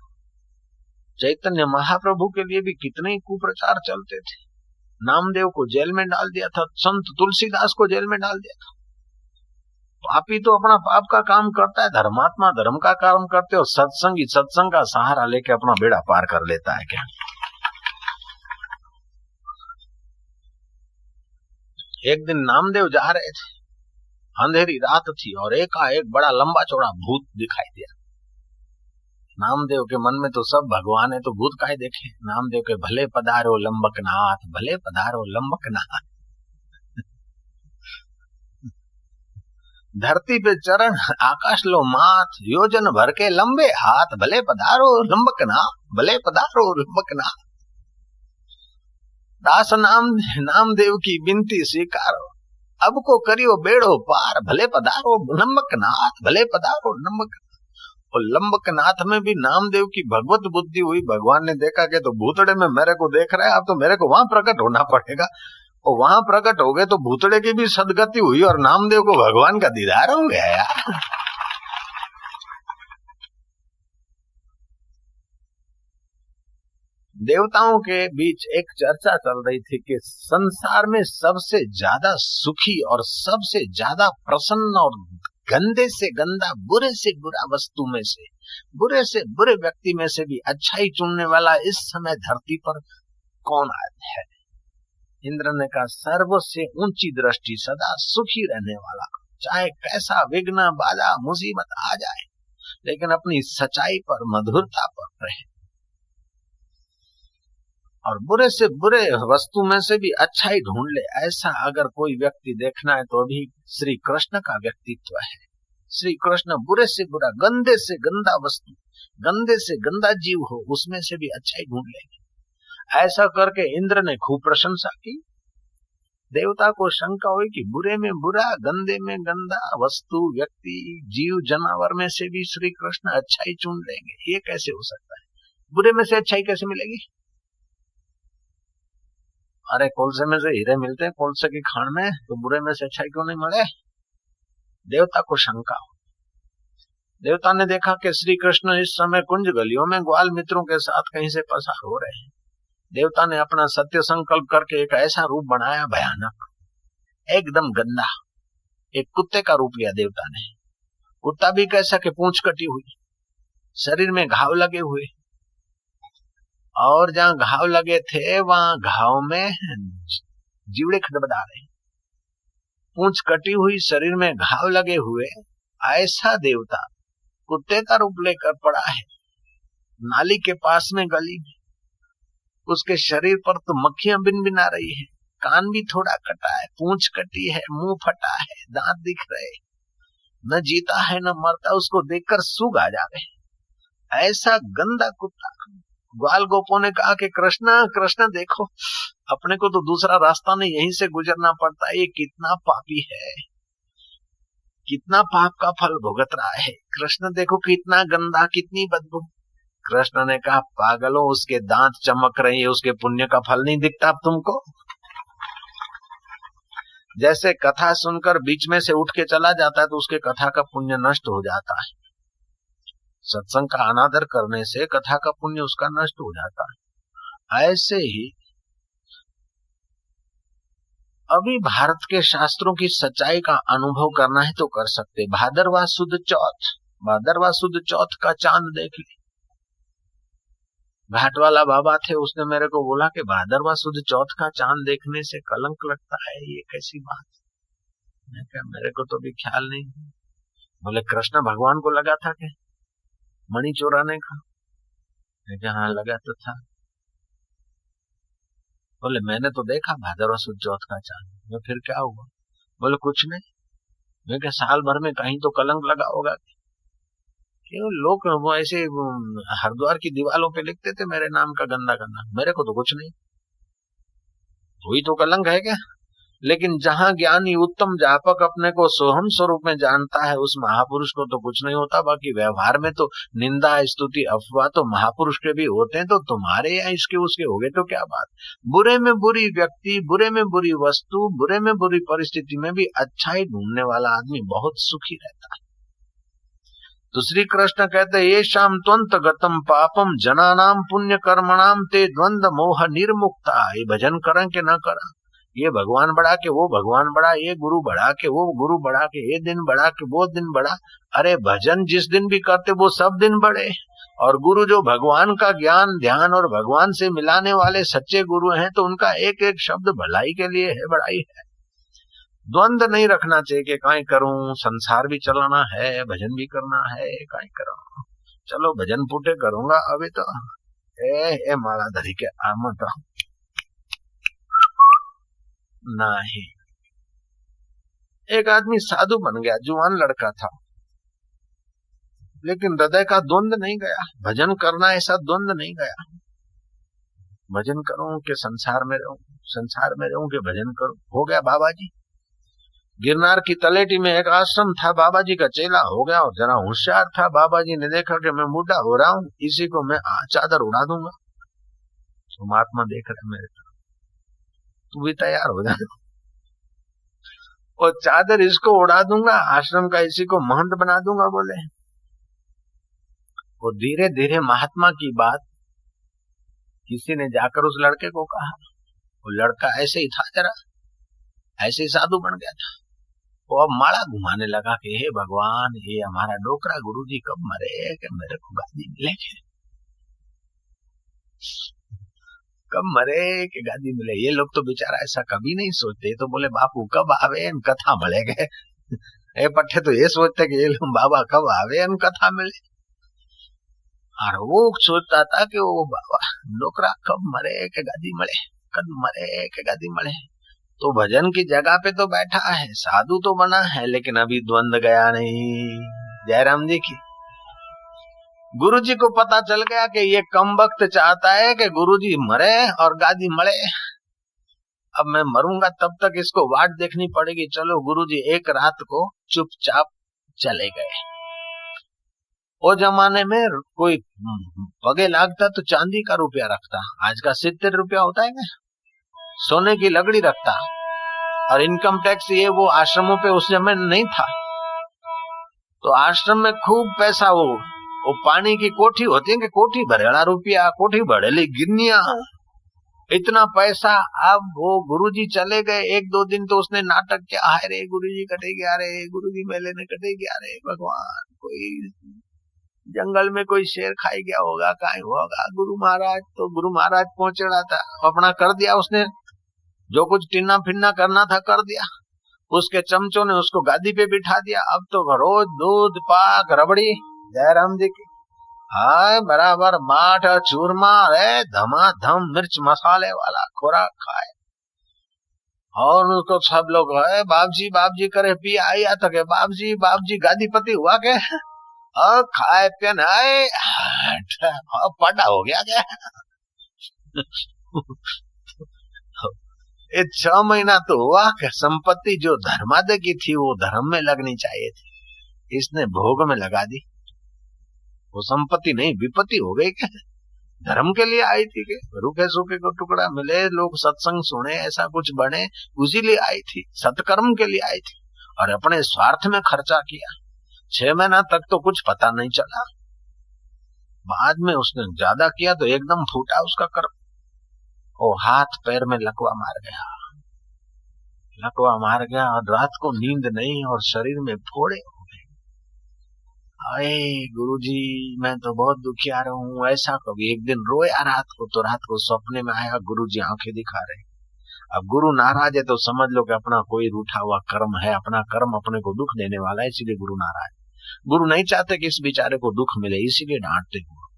चैतन्य महाप्रभु के लिए भी कितने ही कुप्रचार चलते थे, नामदेव को जेल में डाल दिया था, संत तुलसीदास को जेल में डाल दिया था। पापी तो अपना पाप का काम करता है, धर्मात्मा धर्म का काम करते, और सत्संगी सत्संग का सहारा लेके अपना बेड़ा पार कर लेता है। क्या एक दिन नामदेव जा रहे थे, अंधेरी रात थी, और एकाएक बड़ा लंबा चौड़ा भूत दिखाई दिया। नामदेव के मन में तो सब भगवान है तो भूत काहे देखे। नामदेव के भले पधारो लंबकनाथ, भले पधारो लंबकनाथ। धरती पे चरण आकाश लो माथ, योजन भर के लंबे हाथ, भले पधारो लंबकनाथ, भले पधारो लंबकनाथ। दास नामदेव की विनती स्वीकारो, अब को करियो बेड़ो पार, भले पधारो लंबकनाथ, भले पधारो लंबकनाथ। और लंबकनाथ में भी नामदेव की भगवत बुद्धि हुई। भगवान ने देखा कि तो भूतड़े में मेरे को देख रहा है, अब तो मेरे को वहां प्रकट होना पड़ेगा, और वहां प्रकट हो गए तो भूतड़े की भी सदगति हुई और नामदेव को भगवान का दीदार हो गया यार। देवताओं के बीच एक चर्चा चल रही थी कि संसार में सबसे ज्यादा सुखी और सबसे ज्यादा प्रसन्न और गंदे से गंदा, बुरे से बुरा वस्तु में से, बुरे से बुरे व्यक्ति में से भी अच्छाई चुनने वाला इस समय धरती पर कौन है? इंद्र ने कहा, सर्व से ऊंची दृष्टि, सदा सुखी रहने वाला, चाहे कैसा विघ्न बाधा मुसीबत आ जाए लेकिन अपनी सच्चाई पर, मधुरता पर रहे, और बुरे से बुरे वस्तु में से भी अच्छाई ढूंढ ले। ऐसा अगर कोई व्यक्ति देखना है तो अभी श्री कृष्ण का व्यक्तित्व है। श्री कृष्ण बुरे से बुरा, गंदे से गंदा वस्तु, गंदे से गंदा जीव हो, उसमें से भी अच्छाई ढूंढ लेंगे। ऐसा करके इंद्र ने खूब प्रशंसा की। देवता को शंका हुई कि बुरे में बुरा, गंदे में गंदा वस्तु, व्यक्ति, जीव, जानवर में से भी श्री कृष्ण अच्छाई चुन लेंगे, ये कैसे हो सकता है? बुरे में से अच्छाई कैसे मिलेगी? अरे कोलसे में से हीरे मिलते हैं कोलसे की खान में, तो बुरे में से अच्छाई क्यों नहीं मिले? देवता को शंका हो। देवता ने देखा कि श्री कृष्ण इस समय कुंज गलियों में ग्वाल मित्रों के साथ कहीं से पसार हो रहे हैं। देवता ने अपना सत्य संकल्प करके एक ऐसा रूप बनाया भयानक, एकदम गंदा, एक कुत्ते का रूप लिया देवता ने। कुत्ता भी कैसा कि पूंछ कटी हुई, शरीर में घाव लगे हुए, और जहां घाव लगे थे वहां घाव में जीवड़े खटबड़ा रहे, पूंछ कटी हुई, शरीर में घाव लगे हुए। ऐसा देवता कुत्ते का रूप लेकर पड़ा है, नाली के पास में गली में। उसके शरीर पर तो मक्खियां बिनबिना रही है, कान भी थोड़ा कटा है, पूंछ कटी है, मुंह फटा है, दांत दिख रहे, न जीता है न मरता, उसको देखकर सूग आ जा रहे। ऐसा गंदा कुत्ता। ग्वाल गोपों ने कहा कि कृष्ण कृष्ण देखो, अपने को तो दूसरा रास्ता नहीं, यहीं से गुजरना पड़ता है, ये कितना पापी है, कितना पाप का फल भुगत रहा है। कृष्ण देखो कितना गंदा, कितनी बदबू। कृष्ण ने कहा, पागलों, उसके दांत चमक रहे हैं, उसके पुण्य का फल नहीं दिखता अब तुमको? जैसे कथा सुनकर बीच में से उठ के चला जाता है तो उसके कथा का पुण्य नष्ट हो जाता है। सत्संग का अनादर करने से कथा का पुण्य उसका नष्ट हो जाता है। ऐसे ही अभी भारत के शास्त्रों की सच्चाई का अनुभव करना है तो कर सकते। भादरवा सुद चौथ, भादरवा सुद चौथ का चांद देख ले। घाट वाला बाबा थे, उसने मेरे को बोला कि भादरवा सुद चौथ का चांद देखने से कलंक लगता है, ये कैसी बात? मैं कहा, मेरे को तो भी ख्याल नहीं। बोले, कृष्ण भगवान को लगा था क्या मणि चोराने का? मैं कहा, हाँ लगा तो था। बोले, मैंने तो देखा भादरवा सुद चौथ का चांद। मैं, फिर क्या हुआ? बोले, कुछ नहीं। मैं कहा, साल भर में कहीं तो कलंक लगा होगा। क्यों लोग वो ऐसे हरिद्वार की दीवारों पे लिखते थे मेरे नाम का गंदा गंदा, मेरे को तो कुछ नहीं। हुई तो कलंक है क्या? लेकिन जहां ज्ञानी उत्तम जापक अपने को सोहम स्वरूप में जानता है, उस महापुरुष को तो कुछ नहीं होता। बाकी व्यवहार में तो निंदा स्तुति अफवाह तो महापुरुष के भी होते हैं, तो तुम्हारे या इसके उसके हो गए तो क्या बात। बुरे में बुरी व्यक्ति, बुरे में बुरी वस्तु, बुरे में बुरी परिस्थिति में भी अच्छाई ढूंढने वाला आदमी बहुत सुखी रहता है। तो श्री कृष्ण कहते ये शाम त्वंत गतम पापम जनानाम पुण्य कर्मणाम ते द्वंद मोह निर्मुक्ता। ये भजन करें कि न करें, ये भगवान बढ़ा के वो भगवान बढ़ा, ये गुरु बढ़ा के वो गुरु बढ़ा के, ये दिन बढ़ा के वो दिन बढ़ा। अरे भजन जिस दिन भी करते वो सब दिन बढ़े। और गुरु जो भगवान का ज्ञान ध्यान और भगवान से मिलाने वाले सच्चे गुरु हैं, तो उनका एक एक शब्द भलाई के लिए है, बढ़ाई है। द्वंद नहीं रखना चाहिए कि काई करूं, संसार भी चलाना है, भजन भी करना है, काई करूं, चलो भजन फूटे करूंगा अभी तो ए माला धरी के आमत नहीं। एक आदमी साधु बन गया, जुआन लड़का था, लेकिन हृदय का द्वंद नहीं गया। भजन करना ऐसा द्वंद नहीं गया। भजन करूं कि संसार में रहूं, संसार में रहूं कि भजन करूं। हो गया बाबा जी। गिरनार की तलेटी में एक आश्रम था, बाबा जी का चेला हो गया और जरा होशियार था। बाबा जी ने देखा कि मैं बूढ़ा हो रहा हूं, इसी को मैं चादर उड़ा दूंगा। तो महात्मा देख रहे मेरे तरफ, तू भी तैयार हो जा, और चादर इसको उड़ा दूंगा, आश्रम का इसी को महंत बना दूंगा। बोले वो धीरे धीरे महात्मा की बात किसी ने जाकर उस लड़के को कहा। वो लड़का ऐसे ही था, जरा ऐसे ही साधु बन गया था। वो अब माला घुमाने लगा कि हे भगवान, ये हमारा डोकरा गुरुजी कब मरे कि मेरे को गादी मिले, कब मरे कि गादी मिले। ये लोग तो बेचारा ऐसा कभी नहीं सोचते। तो बोले बापू कब आवे कथा मिले गए। ये पट्टे तो ये सोचते कि ये लोग बाबा कब आवे कथा मिले। और वो सोचता था कि वो बाबा डोकरा कब मरे के गादी मिले, कब मरे के गादी मिले। तो भजन की जगह पे तो बैठा है, साधु तो बना है, लेकिन अभी द्वंद गया नहीं। जयराम जी की गुरुजी को पता चल गया कि ये कम वक्त चाहता है कि गुरुजी मरे और गादी मरे। अब मैं मरूंगा तब तक इसको वाट देखनी पड़ेगी। चलो गुरुजी एक रात को चुपचाप चले गए। वो जमाने में कोई पगे लागता तो चांदी का रुपया रखता, आज का 70 रुपया होता है क्या, सोने की लगड़ी रखता। और इनकम टैक्स ये वो आश्रमों पे उस समय नहीं था। तो आश्रम में खूब पैसा, वो पानी की कोठी होती है कि कोठी भरेला रुपया, कोठी भरेली गिरनिया, इतना पैसा। अब वो गुरुजी चले गए, एक दो दिन तो उसने नाटक किया, हाय रे गुरुजी कटेगी, अरे गुरुजी मेले ने कटेगी, अरे भगवान कोई जंगल में कोई शेर खाई गया होगा, कहीं होगा। गुरु महाराज पहुंचेड़ा था, अपना कर दिया उसने, जो कुछ टिन्ना फिन्ना करना था कर दिया। उसके चमचों ने उसको गादी पे बिठा दिया। अब तो रोज दूध पाक रबड़ी, जयराम जी की, हाय बराबर माठ चूरमा, अरे धमाधम मिर्च मसाले वाला खुराक खाए। और उसको सब लोग है बाबजी करे पी आया तो के बाबजी गादीपति हुआ के, और खाए पिन पड़ा हो गया क्या। ये 6 महीना तो हुआ कि संपत्ति जो धर्मादे की थी वो धर्म में लगनी चाहिए थी, इसने भोग में लगा दी। वो संपत्ति नहीं विपत्ति हो गई क्या, धर्म के लिए आई थी कि रूखे सूखे को टुकड़ा मिले, लोग सत्संग सुने, ऐसा कुछ बने, उसी लिए आई थी, सत्कर्म के लिए आई थी। और अपने स्वार्थ में खर्चा किया। 6 महीना तक तो कुछ पता नहीं चला, बाद में उसने ज्यादा किया तो एकदम फूटा उसका कर्म। वो हाथ पैर में लकवा मार गया और रात को नींद नहीं और शरीर में फोड़े हो गए। अरे गुरुजी मैं तो बहुत दुखिया रहा हूँ, ऐसा कभी। एक दिन रोया रात को सपने में आया गुरुजी आंखें दिखा रहे। अब गुरु नाराज है तो समझ लो कि अपना कोई रूठा हुआ कर्म है, अपना कर्म अपने को दुख देने वाला है, इसीलिए गुरु नाराज। गुरु नहीं चाहते कि इस बेचारे को दुख मिले, इसीलिए डांटते गुरु।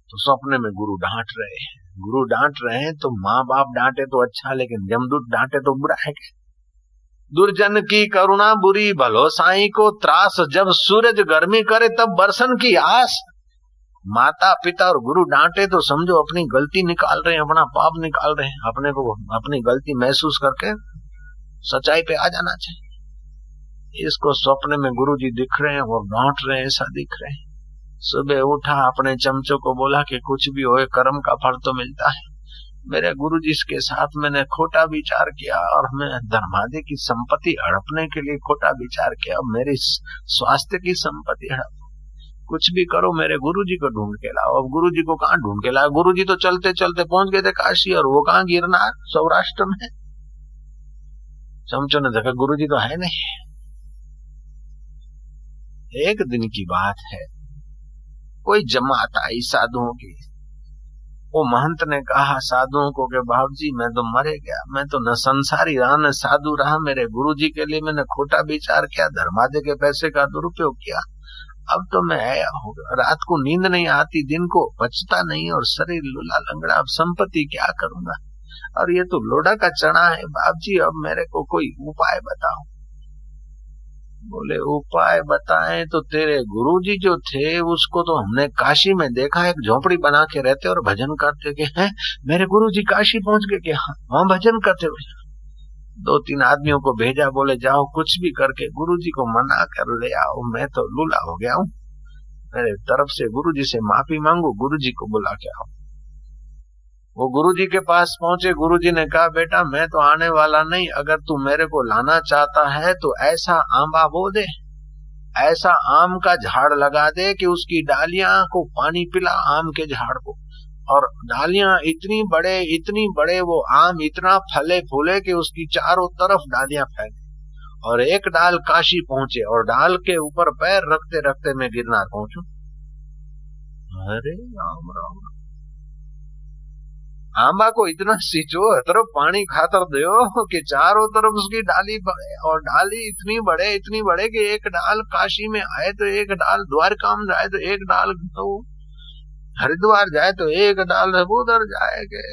तो सपने में गुरु डांट रहे हैं तो माँ बाप डांटे तो अच्छा, लेकिन जमदूत डांटे तो बुरा है क्या। दुर्जन की करुणा बुरी, भलो साईं को त्रास, जब सूरज गर्मी करे तब बरसन की आस। माता पिता और गुरु डांटे तो समझो अपनी गलती निकाल रहे हैं, अपना पाप निकाल रहे हैं। अपने को अपनी गलती महसूस करके सच्चाई पे आ जाना चाहिए। इसको सपने में गुरुजी दिख रहे हैं और डांट रहे हैं, ऐसा दिख रहे हैं। सुबह उठा, अपने चमचों को बोला कि कुछ भी होए कर्म का फल तो मिलता है। मेरे गुरुजी के साथ मैंने खोटा विचार किया और मैं धर्मादि की संपत्ति हड़पने के लिए खोटा विचार किया। मेरी स्वास्थ्य की संपत्ति हड़प, कुछ भी करो मेरे गुरुजी को ढूंढ के लाओ। अब गुरुजी को कहाँ ढूंढ के लाओ? गुरुजी तो चलते चलते पहुंच गए थे काशी, और वो कहाँ? गिरनार, सौराष्ट्र में। चमचों ने देखा गुरुजी तो है नहीं। एक दिन की बात है, कोई जमात आई साधुओं की। वो महंत ने कहा साधुओं को कि बाबू जी मैं तो मरे गया, मैं तो न संसारी रहा न साधु रहा। मेरे गुरुजी के लिए मैंने खोटा विचार किया, धर्मादे के पैसे का दुरुपयोग किया। अब तो मैं आया हूँ, रात को नींद नहीं आती, दिन को बचता नहीं और शरीर लूला लंगड़ा। अब संपत्ति क्या करूंगा? और ये तो लोढ़ा का चना है बाप जी, अब मेरे को कोई उपाय बताओ। बोले उपाय बताएं तो तेरे गुरुजी जो थे उसको तो हमने काशी में देखा, एक झोपड़ी बना के रहते और भजन करते। के हैं मेरे गुरुजी काशी पहुंच गए कि वहां भजन करते हुए। 2-3 आदमियों को भेजा, बोले जाओ कुछ भी करके गुरुजी को मना कर ले आओ, मैं तो लूला हो गया हूँ, मेरे तरफ से गुरुजी से माफी मांगू, गुरुजी को बुला के आओ। वो गुरुजी के पास पहुंचे। गुरुजी ने कहा बेटा मैं तो आने वाला नहीं, अगर तू मेरे को लाना चाहता है तो ऐसा आंबा बो दे, ऐसा आम का झाड़ लगा दे कि उसकी डालियां को पानी पिला, आम के झाड़ को। और डालियां इतनी बड़े वो आम इतना फले फूले कि उसकी चारों तरफ डालियां फैले। और एक डाल काशी पहुंचे और डाल के ऊपर पैर रखते रखते मैं गिरनार पहुंचू। अरे राम राम, आंबा को इतना सींचो, तरफ पानी खातर दो कि चारों तरफ उसकी डाली बढ़े, और डाली इतनी बड़े कि एक डाल काशी में आए तो एक डाल द्वारका में जाए, तो एक डाल हरिद्वार जाए, तो एक डाल उधर जाएगे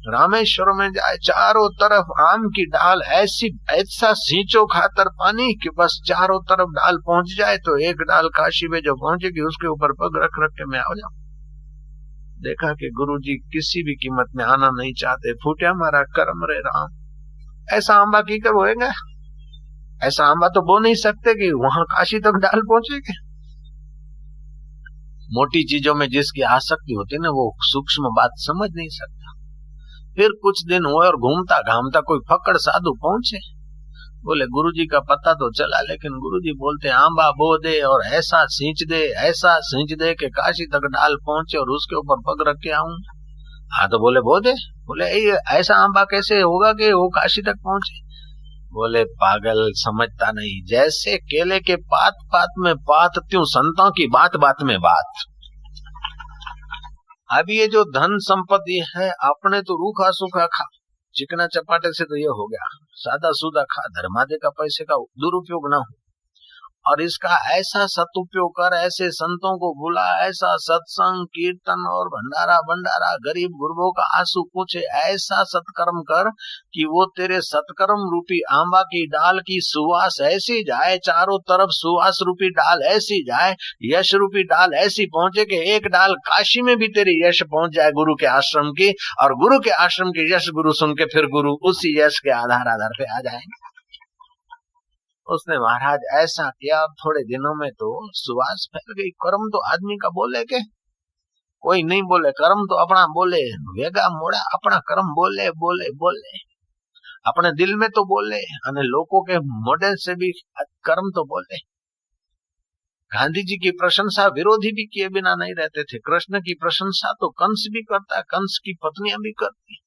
रामेश्वर में जाए। चारों तरफ आम की डाल ऐसा सींचो खातर पानी कि बस चारों तरफ डाल पहुंच जाए, तो एक डाल काशी में जो पहुंचेगी उसके ऊपर पग रख रख के मैं आ जाऊं। देखा कि गुरुजी किसी भी कीमत में आना नहीं चाहते। फूटा हमारा कर्म रे राम, ऐसा आंबा की कर होएगा? ऐसा आंबा तो बो नहीं सकते कि वहां काशी तक डाल पहुंचेगे। मोटी चीजों में जिसकी आसक्ति होती है ना, वो सूक्ष्म बात समझ नहीं सकता। फिर कुछ दिन हुए और घूमता घामता कोई फक्कड़ साधु पहुंचे। बोले गुरुजी का पता तो चला, लेकिन गुरुजी बोलते आंबा बो दे और ऐसा सींच दे कि काशी तक डाल पहुंचे और उसके ऊपर पग रख के आऊं। हाँ तो बोले बो दे। बोले ऐसा आंबा कैसे होगा कि वो काशी तक पहुंचे? बोले पागल, समझता नहीं, जैसे केले के पात पात में पात, त्यों संतों की बात बात में बात। अब ये जो धन संपत्ति है, अपने तो रूखा सूखा खा, चिकना चपाटे से तो ये हो गया, सादा सूदा खा, धर्मादे का पैसे का दुरुपयोग ना हो, और इसका ऐसा सदुपयोग कर, ऐसे संतों को बुला, ऐसा सत्संग कीर्तन और भंडारा गरीब गुरबों का आंसू पूछे, ऐसा सत्कर्म कर कि वो तेरे सत्कर्म रूपी आंबा की डाल की सुवास ऐसी जाए, चारों तरफ सुवास रूपी डाल ऐसी जाए, यश रूपी डाल ऐसी पहुंचे कि एक डाल काशी में भी तेरी यश पहुंच जाए गुरु के आश्रम की, और गुरु के आश्रम की यश गुरु सुन के फिर गुरु उसी यश के आधार पे आ जाएंगे। उसने महाराज ऐसा किया, थोड़े दिनों में तो सुवास फैल गई। कर्म तो आदमी का बोले के कोई नहीं बोले, कर्म तो अपना बोले, वेगा मोड़ा अपना कर्म बोले बोले बोले, अपने दिल में तो बोले, अने लोगों के मोढ़े से भी कर्म तो बोले। गांधी जी की प्रशंसा विरोधी भी किए बिना नहीं रहते थे। कृष्ण की प्रशंसा तो कंस भी करता, कंस की पत्नियां भी करती।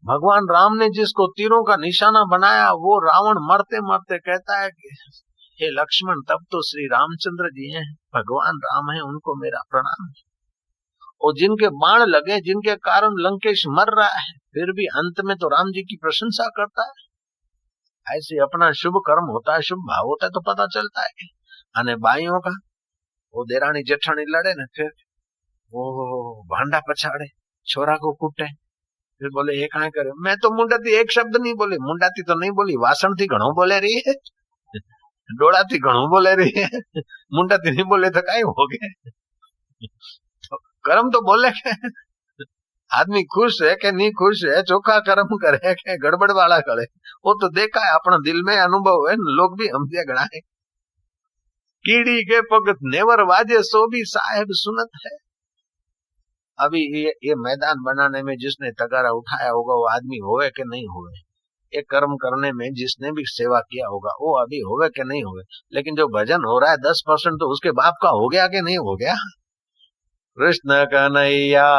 भगवान राम ने जिसको तीरों का निशाना बनाया, वो रावण मरते मरते कहता है कि हे लक्ष्मण, तब तो श्री रामचंद्र जी हैं, भगवान राम हैं, उनको मेरा प्रणाम है। और जिनके बाण लगे, जिनके कारण लंकेश मर रहा है, फिर भी अंत में तो राम जी की प्रशंसा करता है। ऐसे अपना शुभ कर्म होता है, शुभ भाव होता है तो पता चलता है। अने बाइयों का वो देरानी जेठानी लड़े ना, फिर वो भांडा पछाड़े, छोरा को कूटे, फिर बोले ये कहाँ करे? मैं तो मुंडाती एक शब्द नहीं बोली, मुंडाती तो नहीं बोली, वासण थी घणो बोले रही है। डोळाથી ઘણું બોલે રહી है, मुंडाથી नहीं बोले तो काई हो गए। तो कर्म तो बोले के आदमी खुश है कि नहीं खुश है, चोखा कर्म करे के गड़बड़ वाला करे, वो तो देखा है, अपना दिल में अनुभव है, लोग भी हमसे गणाए। कीड़ी के पग नेवर वाजे सो भी साहेब सुनत है। अभी ये मैदान बनाने में जिसने तगारा उठाया होगा वो आदमी होवे कि नहीं होवे, ये कर्म करने में जिसने भी सेवा किया होगा वो अभी होवे कि नहीं होवे, लेकिन जो भजन हो रहा है 10% तो उसके बाप का हो गया कि नहीं हो गया। कृष्ण कन्हैया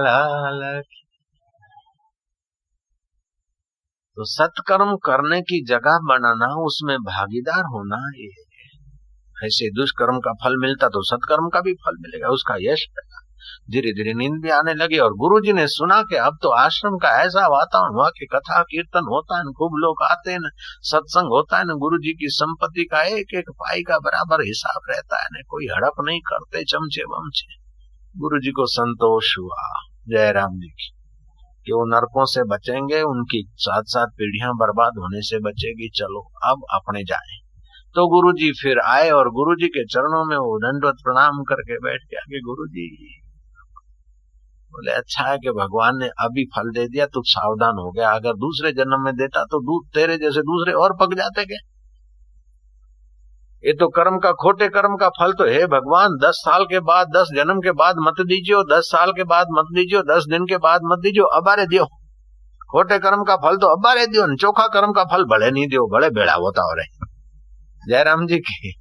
लाल की। तो सत्कर्म करने की जगह बनाना, उसमें भागीदार होना, ये ऐसे दुष्कर्म का फल मिलता तो सत्कर्म का भी फल मिलेगा, उसका यश मिलेगा। धीरे धीरे नींद भी आने लगी और गुरुजी ने सुना कि अब तो आश्रम का ऐसा वातावरण हुआ कि कथा कीर्तन होता है, खूब लोग आते हैं, सत्संग होता है, गुरुजी की संपत्ति का एक एक पाई का बराबर हिसाब रहता है, कोई हड़प नहीं करते चमचे वमचे। गुरुजी को संतोष हुआ जयराम जी की कि वो नरकों से बचेंगे, उनकी 7-7 पीढ़ियां बर्बाद होने से बचेगी, चलो अब अपने जाएं। तो गुरुजी फिर आए और गुरुजी के चरणों में वो दंडवत प्रणाम करके बैठ गया कि गुरुजी, बोले अच्छा है कि भगवान ने अभी फल दे दिया, तू सावधान हो गया, अगर दूसरे जन्म में देता तो तेरे जैसे दूसरे और पक जाते के। ये तो कर्म का, खोटे कर्म का फल तो है भगवान 10 साल के बाद, 10 जन्म के बाद मत दीजियो, 10 साल के बाद मत दीजियो, 10 दिन के बाद मत दीजियो, अबारे दियो। खोटे कर्म का फल तो अबारे दियो, चोखा कर्म का फल भले नहीं दियो, भले बेड़ा होता हो रहे। जयराम जी की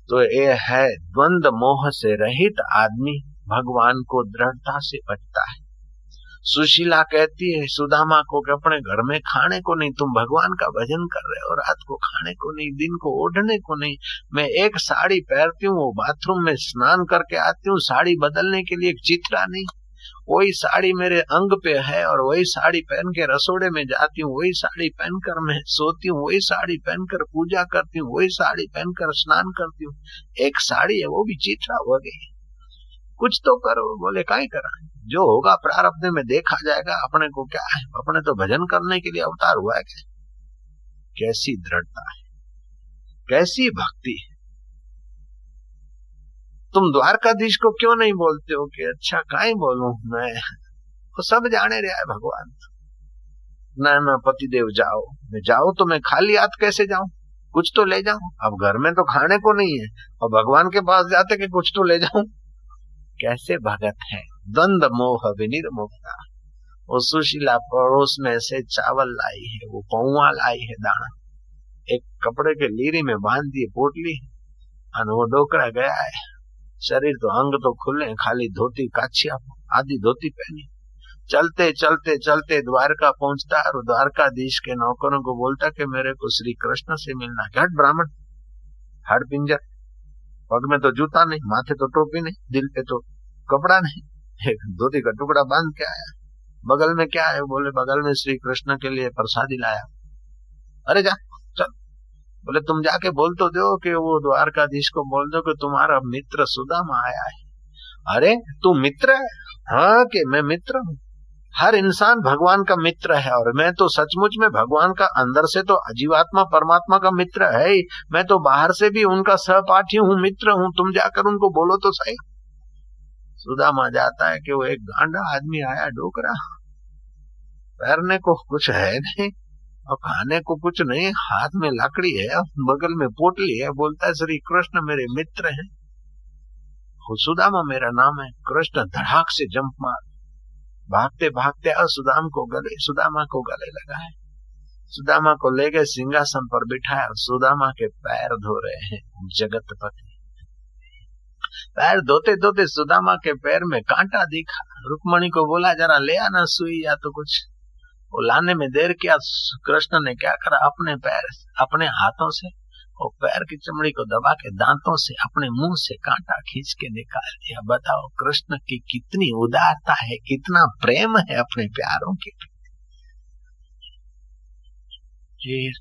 तो ये है द्वंद मोह से रहित आदमी भगवान को दृढ़ता से बचता है। सुशीला कहती है सुदामा को कि अपने घर में खाने को नहीं, तुम भगवान का भजन कर रहे हो, रात को खाने को नहीं, दिन को ओढ़ने को नहीं, मैं एक साड़ी पहनती हूँ, वो बाथरूम में स्नान करके आती हूँ, साड़ी बदलने के लिए एक चित्रा नहीं, वही साड़ी मेरे अंग पे है और वही साड़ी पहन के रसोड़े में जाती हूँ, वही साड़ी पहनकर मैं सोती हूँ, वही साड़ी पहनकर पूजा करती हूँ, वही साड़ी पहनकर स्नान करती हूँ, एक साड़ी है वो भी चित्रा हो गई। कुछ तो करो। बोले काई करा, जो होगा प्रारब्ध में देखा जाएगा, अपने को क्या है, अपने तो भजन करने के लिए अवतार हुआ है। कैसी दृढ़ता है, कैसी भक्ति है। तुम द्वारकाधीश को क्यों नहीं बोलते हो कि अच्छा काई बोलूं मैं, तो सब जाने रहा है भगवान। ना ना पतिदेव जाओ, मैं जाओ तो मैं खाली हाथ कैसे जाऊं, कुछ तो ले जाऊं। अब घर में तो खाने को नहीं है और भगवान के पास जाते कि कुछ तो ले जाऊं। कैसे भगत है, द्वंद मोह विनिर्मुक्ता। वो सुशीला पड़ोस में से चावल लाई है, वो पौवा लाई है दाना, एक कपड़े के लीरी में बांध दिए पोटली, और वो डोकरा गया है। शरीर तो अंग तो खुले, खाली धोती काछिया आधी धोती पहनी। चलते चलते चलते द्वारका पहुंचता है और द्वारकाधीश के नौकरों को बोलता कि मेरे को श्री कृष्ण से मिलना। हट ब्राह्मण, हट पिंजर, पग में तो जूता नहीं, माथे तो टोपी नहीं, दिल पे तो कपड़ा नहीं, एक धोती का टुकड़ा बांध के आया। बगल में क्या है, बोले बगल में श्री कृष्ण के लिए प्रसादी लाया। अरे जा चल, बोले तुम जाके बोल तो दो कि वो द्वारकाधीश को बोल दो कि तुम्हारा मित्र सुदामा आया है। अरे तू मित्र है? हाँ कि मैं मित्र हूँ। हर इंसान भगवान का मित्र है और मैं तो सचमुच में भगवान का अंदर से तो जीवात्मा परमात्मा का मित्र है ही, मैं तो बाहर से भी उनका सहपाठी हूँ, मित्र हूँ। तुम जाकर उनको बोलो तो सही। सुदामा जाता है कि वो एक गांडा आदमी आया, डोकरा, पैरने को कुछ है नहीं और खाने को कुछ नहीं, हाथ में लाकड़ी है, बगल में पोटली है, बोलता है श्री कृष्ण मेरे मित्र हैं। सुदामा मेरा नाम है। कृष्ण धड़ाक से जंप मार, भागते भागते सुदामा को गले लगाए, सुदामा को ले गए, सिंहासन पर बिठाया, सुदामा के पैर धो रहे हैं जगतपति। पैर धोते धोते सुदामा के पैर में कांटा दिखा। रुक्मणी को बोला जरा ले आना सुई या तो कुछ। वो लाने में देर किया। कृष्ण ने क्या करा, अपने पैर अपने हाथों से और पैर की चमड़ी को दबा के दांतों से अपने मुंह से कांटा खींच के निकाल दिया। बताओ कृष्ण की कितनी उदारता है, कितना प्रेम है अपने प्यारों के।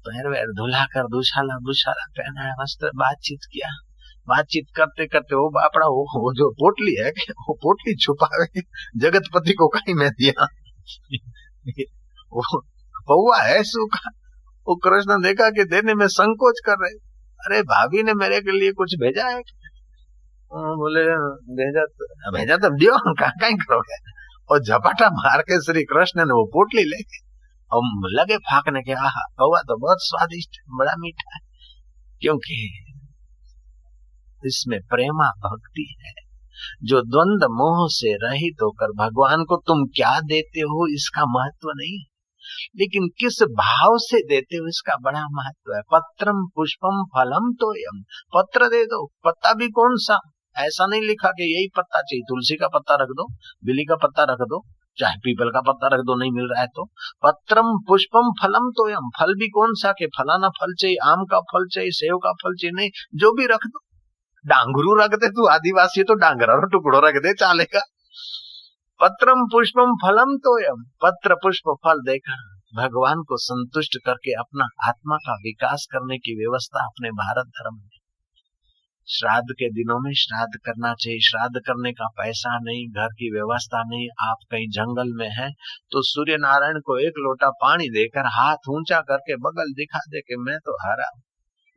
पैर वैर धुलाकर दुशाला बुशाला पहनाया, वस्त्र बातचीत किया। बातचीत करते करते वो बापड़ा वो जो पोटली है वो पोटली छुपावे, जगतपति को कहीं मैं दिया वो पौवा है सूखा, वो कृष्ण देखा कि देने में संकोच कर रहे, अरे भाभी ने मेरे के लिए कुछ भेजा है? बोले भेजा तो दियो, कहीं करोगे। और झपाटा मार के श्री कृष्ण ने वो पोटली लेके और लगे फाकने के, आहा कौवा तो बहुत स्वादिष्ट, बड़ा मीठा है, क्योंकि इसमें प्रेमा भक्ति है। जो द्वंद मोह से रहित होकर भगवान को तुम क्या देते हो इसका महत्व नहीं, लेकिन किस भाव से देते हो इसका बड़ा महत्व है। पत्रम पुष्पम फलम तोयम, पत्र दे दो, पत्ता भी कौन सा, ऐसा नहीं लिखा कि यही पत्ता चाहिए, तुलसी का पत्ता रख दो, बिली का पत्ता रख दो, चाहे पीपल का पत्ता रख दो, नहीं मिल रहा है तो पत्रम पुष्पम फलम तोयम, फल भी कौन सा के फलाना फल चाहिए, आम का फल चाहिए, सेव का फल चाहिए, नहीं जो भी रख दो। डांगरू रख दे तू आदिवासी तो डांगरा रो टुकड़ो रख दे चालेगा। पत्रम पुष्पम फलम तोयम, पत्र पुष्प फल देकर भगवान को संतुष्ट करके अपना आत्मा का विकास करने की व्यवस्था अपने भारत धर्म में। श्राद्ध के दिनों में श्राद्ध करना चाहिए, श्राद्ध करने का पैसा नहीं, घर की व्यवस्था नहीं, आप कहीं जंगल में हैं तो सूर्य नारायण को एक लोटा पानी देकर हाथ ऊंचा करके बगल दिखा दे कि मैं तो हारा हूं,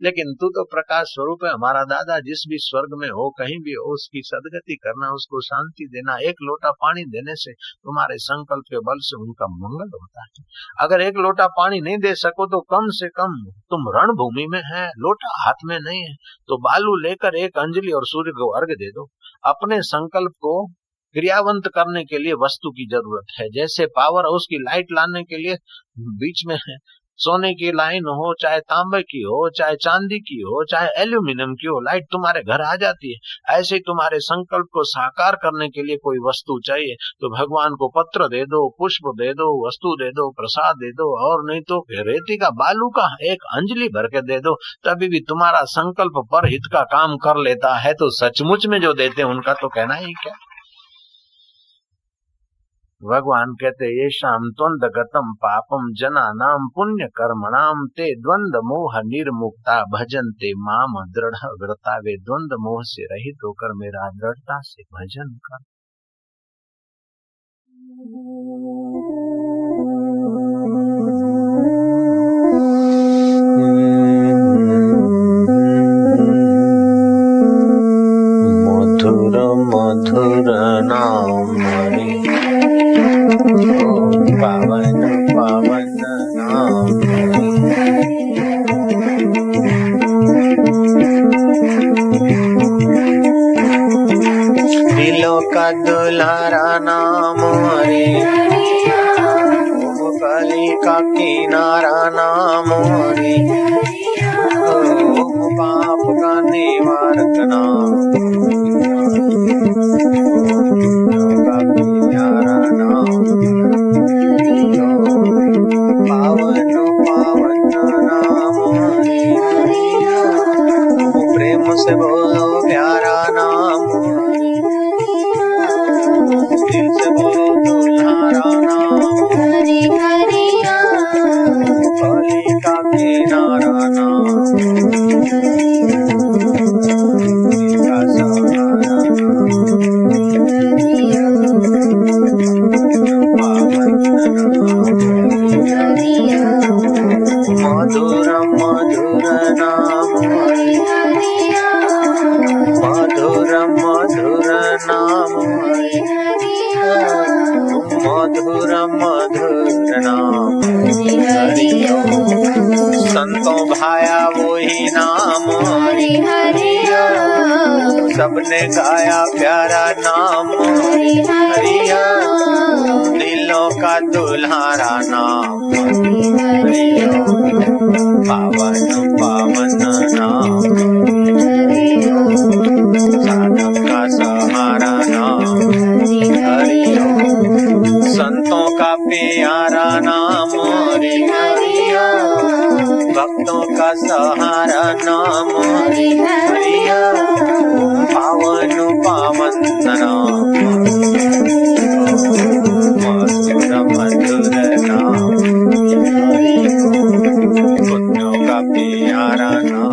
लेकिन तू तो प्रकाश स्वरूप है, हमारा दादा जिस भी स्वर्ग में हो कहीं भी हो उसकी सदगति करना, उसको शांति देना, एक लोटा पानी देने से तुम्हारे संकल्प के बल से उनका मंगल होता है। अगर एक लोटा पानी नहीं दे सको तो कम से कम तुम रणभूमि में है, लोटा हाथ में नहीं है तो बालू लेकर एक अंजलि और सूर्य को अर्घ दे दो। अपने संकल्प को क्रियावंत करने के लिए वस्तु की जरूरत है। जैसे पावर हाउस की लाइट लाने के लिए बीच में सोने की लाइन हो, चाहे तांबे की हो, चाहे चांदी की हो, चाहे एल्यूमिनियम की हो, लाइट तुम्हारे घर आ जाती है। ऐसे ही तुम्हारे संकल्प को साकार करने के लिए कोई वस्तु चाहिए तो भगवान को पत्र दे दो, पुष्प दे दो, वस्तु दे दो, प्रसाद दे दो, और नहीं तो रेती का बालू का एक अंजलि भर के दे दो, तभी भी तुम्हारा संकल्प पर हित का काम कर लेता है। तो सचमुच में जो देते हैं उनका तो कहना ही क्या। भगवान कहते ये शाम द्वंद गतम पापम जना नाम पुण्य कर्मणाम ते द्वंद मोह निर्मुक्ता भजनते माम दृढ़ व्रता। वे द्वंद मोह से रहित होकर मेरा दृढ़ता से भजन कर। मधुर मधुर नाम पावन पावन नाम, दिलों का दुलारा नाम रे, ओम कली का किनारा नाम रे, ओम पाप का निवारक नाम, का प्यारा नाम, पावन पावन नाम, प्रेम से बोलो प्यारा नाम, दिल से बोलो दुल्हारा नाम, कली का किनारा नाम, का सहारा मधुर मधुर नाम, मधुर मधुर नाम, मधुर मधुर नाम, संतों भाया वही नाम, सबने गाया प्यारा नाम, दिलों का दुल्हारा नाम, पावन पावन नाम, साधक का सहारा नाम, संतों का प्यारा नाम, भक्तों का सहारा नाम, पावन पावन नाम, मधुर मधुर नाम, पुण्यों का प्यारा नाम,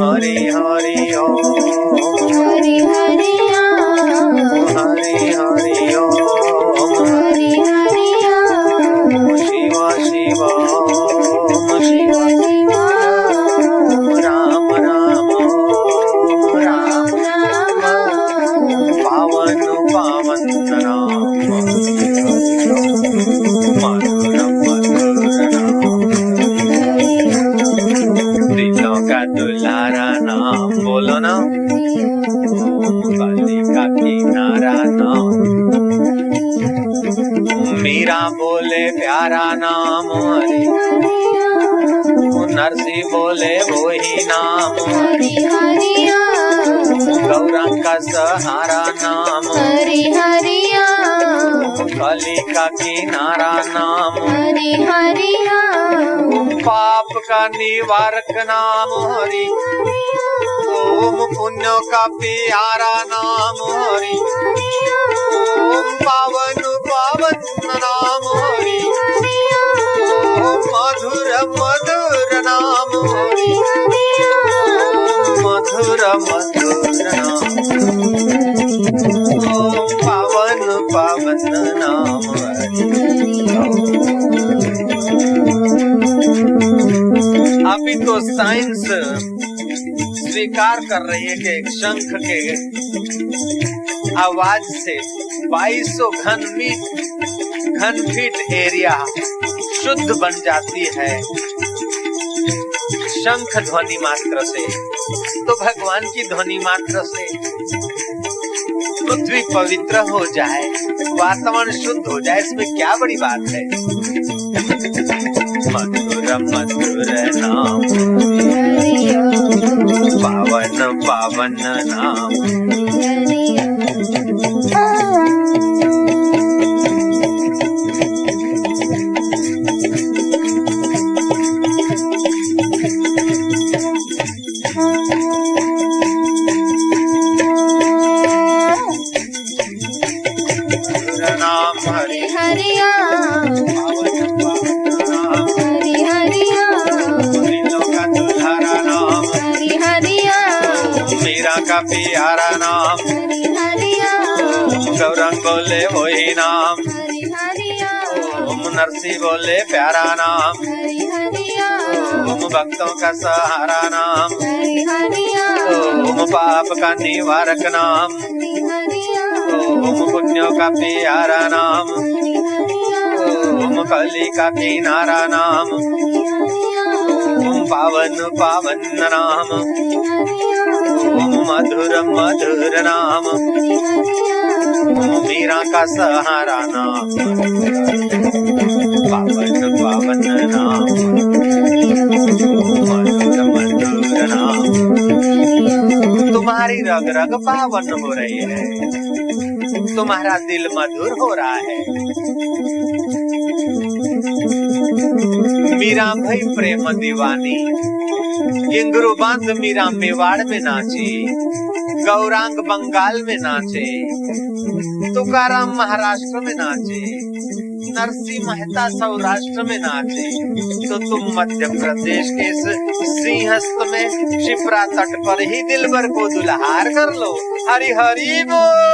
हरि हरि ओम, हरि हरि ओम, हरि हरि ओम, शिव पावन पावन नाम मधुर मधुर नाम, दिलों का दुलारा नाम, बोलो ना गली का किनारा नाम, मीरा बोले प्यारा नाम हरि, नरसी बोले वही नाम हरि हरिया, गौरंग का सहारा नाम हरि हरिया, कली का किनारा नाम हरि हरिया, पाप का निवारक नाम हरि, ओम पुण्य का प्यारा नाम हरि, ओम पावन पावन नाम हरि, ओम मधुर मधुर नाम हरि, मधुर मधुर नाम, ओम पावन पावन नाम हरि। अभी तो साइंस स्वीकार कर रही है कि एक शंख के आवाज से 2200 घन फीट एरिया शुद्ध बन जाती है शंख ध्वनि मात्र से। तो भगवान की ध्वनि मात्र से पृथ्वी पवित्र हो जाए, वातावरण शुद्ध हो जाए, इसमें क्या बड़ी बात है। मधुर मधुर नाम पावन पावन नाम, नाम हरि हरिया, पावन पावन नाम हरि हरिया, दिलों का दुल्हारा नाम हरि हरिया, मीरा का प्यारा नाम हरि हरिया, गौरंग बोले वही नाम हरि हरिया, ओम नरसी बोले प्यारा नाम हरि हरिया, ओम भक्तों का सहारा नाम हरि हरिया, ओम पाप का निवारक नाम हरि हरिया, ओम पुण्यों का प्यारा नाम हरि हरिया, ओम कली का किनारा नाम हरि हरिया, ओम पावन पावन नाम हरि हरिया, ओम मधुर मधुर नाम हरि हरिया, ओम मीरा का सहारा नाम पावन पावन नाम, मधुर मधुर नाम। तुम्हारी रग रग पावन हो रही है, तुम्हारा दिल मधुर हो रहा है। मीरा भई प्रेम दीवानी, घिंघरू बांध मीरा मेवाड़ में नाची, गौरांग बंगाल में नाचे, तुकाराम महाराष्ट्र में नाचे, नरसी मेहता सौराष्ट्र में नाचे, तो तुम मध्य प्रदेश के इस सिंहस्थ में शिप्रा तट पर ही दिलबर को दुल्हार कर लो। हरि हरि बोल।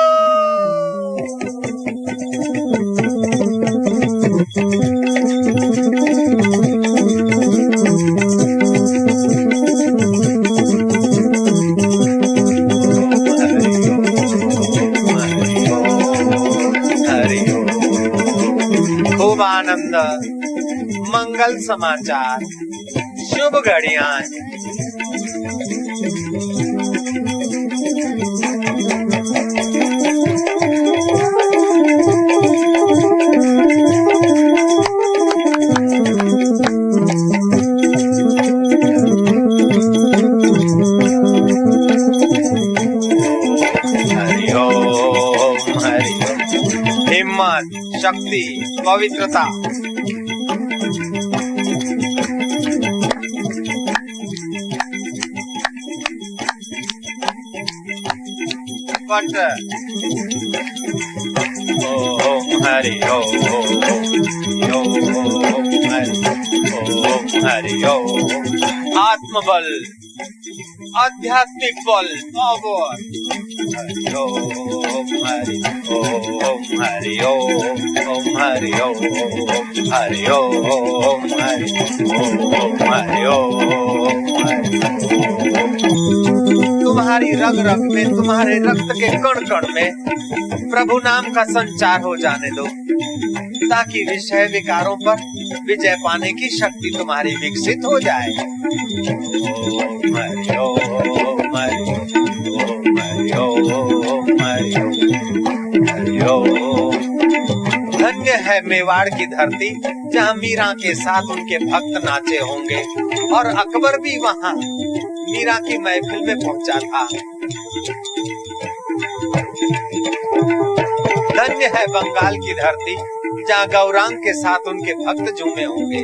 खूब आनंद, मंगल समाचार, शुभ घड़ियां। हिम्मत, शक्ति, पवित्रता, पट। ओम हरि ओम, ओम हरि ओम। आत्मबल, आध्यात्मिक बल, पावर, हरि ओम हरि ओम हरि ओम हरि ओम हरि ओम हरि ओम हरि ओम। तुम्हारी रग रग में, तुम्हारे रक्त के कण कण में प्रभु नाम का संचार हो जाने दो, ताकि विषय विकारों पर विजय पाने की शक्ति तुम्हारी विकसित हो जाए। ओम हरि ओम हरि ओम हरि ओम हरि ओम। धन्य है मेवाड़ की धरती, जहाँ मीरा के साथ उनके भक्त नाचे होंगे, और अकबर भी वहाँ मीरा की महफिल में पहुंचा था। धन्य है बंगाल की धरती, जहाँ गौरांग के साथ उनके भक्त झूमे होंगे।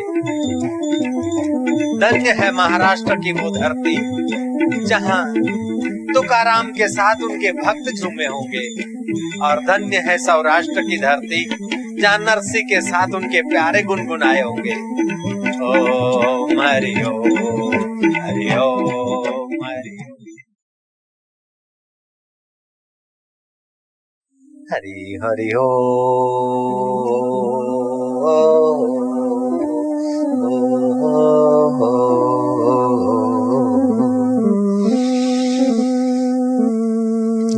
धन्य है महाराष्ट्र की वो धरती, जहाँ तुकाराम के साथ उनके भक्त झूमे होंगे। और धन्य है सौराष्ट्र की धरती, जहाँ नरसी के साथ उनके प्यारे गुनगुनाए होंगे। ओम हरि ओम हरि ओम हरि हरि हरि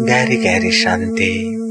गहरी गहरी शांति।